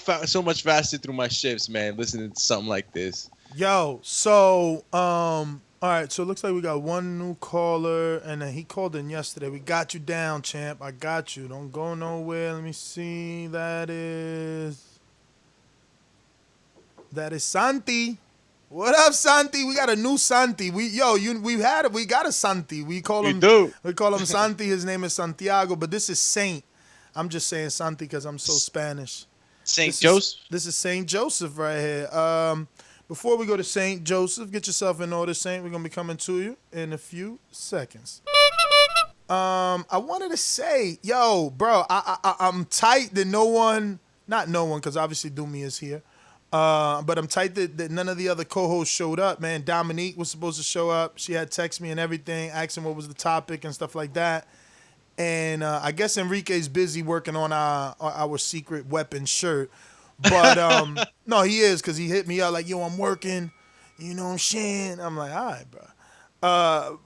much faster through my shifts, man, listening to something like this. Yo, so, all right, so it looks like we got one new caller, and then he called in yesterday. We got you down, champ. I got you. Don't go nowhere. Let me see. That is Santi. What up, Santi? We got a new Santi. We got a Santi. We call him Santi. His name is Santiago, but this is Saint. I'm just saying Santi because I'm so Spanish. Saint Joseph. This is Saint Joseph right here. Before we go to St. Joseph, get yourself in order, Saint. We're going to be coming to you in a few seconds. I wanted to say, yo, bro, I'm tight that not no one, because obviously Doomy is here, but I'm tight that none of the other co-hosts showed up, man. Dominique was supposed to show up. She had text me and everything, asking what was the topic and stuff like that. And I guess Enrique's busy working on our secret weapon shirt. But no, he is, because he hit me up like, yo, I'm working, you know what I'm saying? I'm like, all right, bro.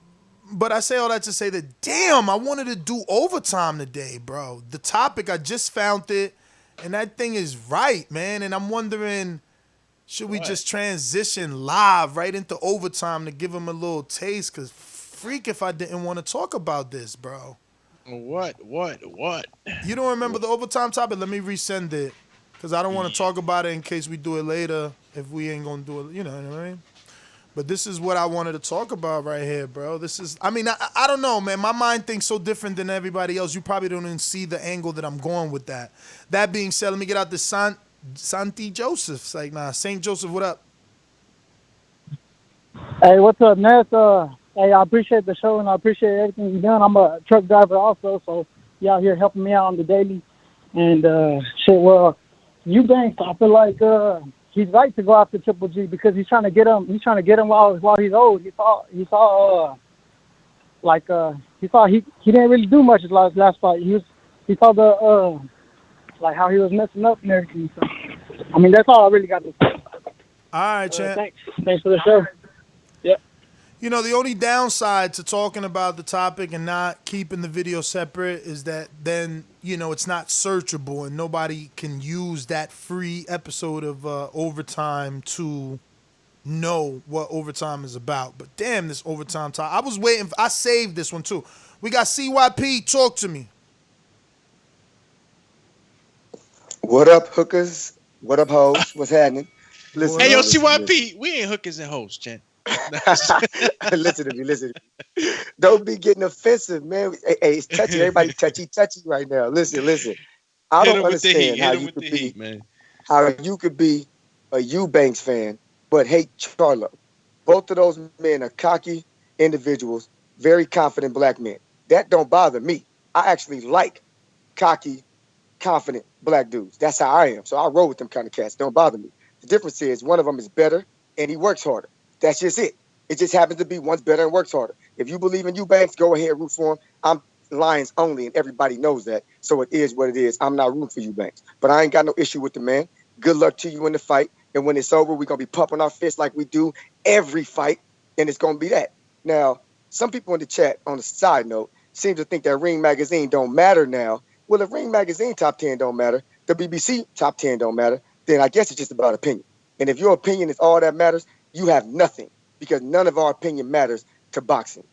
But I say all that to say that, damn, I wanted to do overtime today, bro. The topic, I just found it, and that thing is right, man. And I'm wondering, should we just transition live right into overtime to give him a little taste? Because freak if I didn't want to talk about this, bro. What? You don't remember the overtime topic? Let me resend it. Because I don't want to talk about it in case we do it later if we ain't going to do it, you know what I mean? But this is what I wanted to talk about right here, bro. I don't know, man. My mind thinks so different than everybody else. You probably don't even see the angle that I'm going with that. That being said, let me get out this Santi Joseph. It's like, nah, St. Joseph, what up? Hey, what's up, Ness? Hey, I appreciate the show, and I appreciate everything you're doing. I'm a truck driver also, so you out here helping me out on the daily. And, Eubank, I feel like he's right to go after Triple G because he's trying to get him. He's trying to get him while he's old. He saw he didn't really do much his last fight. He saw the like how he was messing up and everything. So I mean, that's all I really got to say. All right, champ. Thanks for the show. Yep. You know, the only downside to talking about the topic and not keeping the video separate is that then, you know, it's not searchable and nobody can use that free episode of Overtime to know what Overtime is about. But damn, this Overtime time. I was waiting. I saved this one too. We got CYP. Talk to me. What up, hookers? What up, hoes? What's happening? Listen, Hey, yo, listen, CYP, we ain't hookers and hoes, Chen. listen to me. Listen to me. Don't be getting offensive, man. Hey, it's touchy. Everybody touchy right now. Listen. I don't understand how you could be, man. How you could be a Eubanks fan but hate Charlo. Both of those men are cocky individuals, very confident black men. That don't bother me. I actually like cocky, confident black dudes. That's how I am. So I roll with them kind of cats. Don't bother me. The difference is one of them is better and he works harder. That's just it. It just happens to be one's better and works harder. If you believe in Eubanks, go ahead, root for him. I'm Lions only, and everybody knows that. So it is what it is. I'm not rooting for Eubanks. But I ain't got no issue with the man. Good luck to you in the fight. And when it's over, we're going to be pumping our fists like we do every fight, and it's going to be that. Now, some people in the chat, on the side note, seem to think that Ring Magazine don't matter now. Well, if Ring Magazine top 10 don't matter, the BBC top 10 don't matter, then I guess it's just about opinion. And if your opinion is all that matters, you have nothing, because none of our opinion matters to boxing.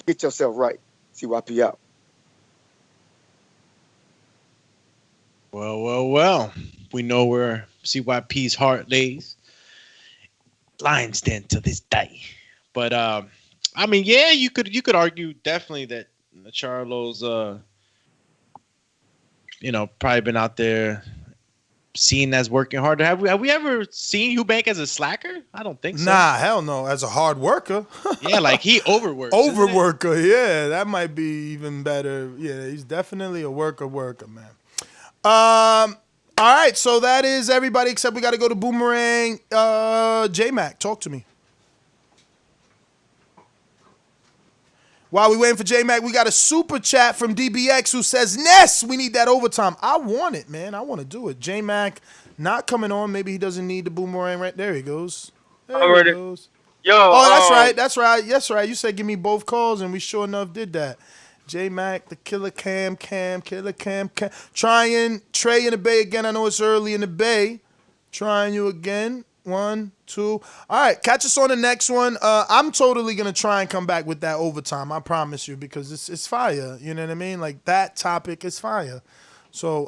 Get yourself right. CYP out. Well. We know where CYP's heart lays. Lions Den to this day. But I mean, yeah, you could argue definitely that Charlo's probably been out there seen as working hard. Have we ever seen Eubank as a slacker? I don't think so. Nah, hell no. As a hard worker. Yeah, like he overworks. Overworker, yeah. That might be even better. Yeah, he's definitely a worker, man. All right, so that is everybody except we got to go to Boomerang. J-Mac, talk to me. While we waiting for J-Mac, we got a super chat from DBX who says, Ness, we need that overtime. I want it, man. I want to do it. J-Mac not coming on. Maybe he doesn't need the Boomerang right there. He goes. There he goes. Yo. Oh, that's right. That's right. You said give me both calls, and we sure enough did that. J-Mac, the killer Cam. Trying Trey in the Bay again. I know it's early in the Bay. Trying you again. 1, 2. All right, catch us on the next one. I'm totally going to try and come back with that overtime. I promise you, because it's fire. You know what I mean? Like, that topic is fire. So,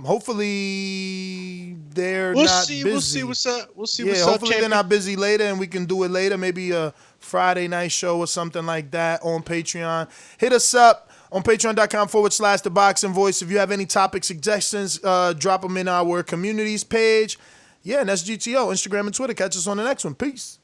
hopefully they're not busy. We'll see what's up. Hopefully they're not busy later and we can do it later. Maybe a Friday night show or something like that on Patreon. Hit us up on patreon.com/The Boxing Voice. If you have any topic suggestions, drop them in our communities page. Yeah, and that's GTO, Instagram and Twitter. Catch us on the next one. Peace.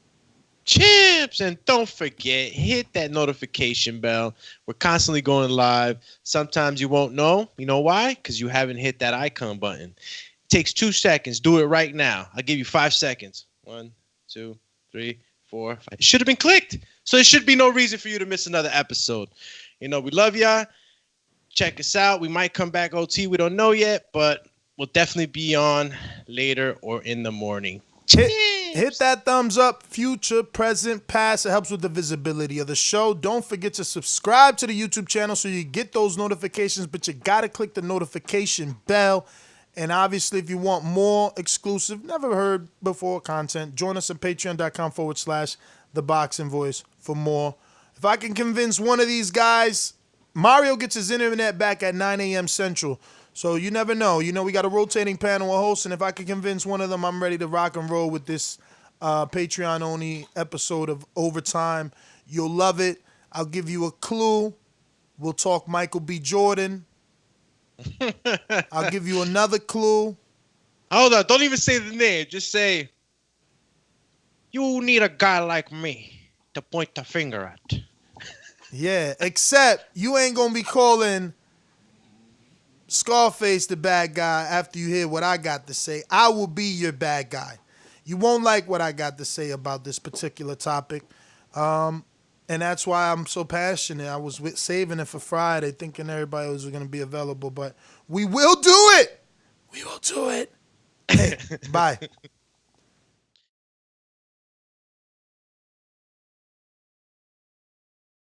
Chips, and don't forget, hit that notification bell. We're constantly going live. Sometimes you won't know. You know why? Because you haven't hit that icon button. It takes 2 seconds. Do it right now. I'll give you 5 seconds. 1, 2, 3, 4, 5. It should have been clicked. So there should be no reason for you to miss another episode. You know, we love y'all. Check us out. We might come back OT. We don't know yet, but we'll definitely be on later or in the morning. Hit that thumbs up, future, present, past. It helps with the visibility of the show. Don't forget to subscribe to the YouTube channel so you get those notifications, but you got to click the notification bell. And obviously, if you want more exclusive, never heard before content, join us at patreon.com/The Boxing Voice for more. If I can convince one of these guys, Mario gets his internet back at 9 a.m. Central. So you never know. You know, we got a rotating panel of hosts, and if I can convince one of them, I'm ready to rock and roll with this Patreon-only episode of Overtime. You'll love it. I'll give you a clue. We'll talk Michael B. Jordan. I'll give you another clue. Hold on. Don't even say the name. Just say, you need a guy like me to point the finger at. Yeah, except you ain't going to be calling Scarface the bad guy after you hear what I got to say. I will be your bad guy. You won't like what I got to say about this particular topic. And that's why I'm so passionate. I was saving it for Friday, thinking everybody was going to be available. But we will do it. We will do it. Hey, bye.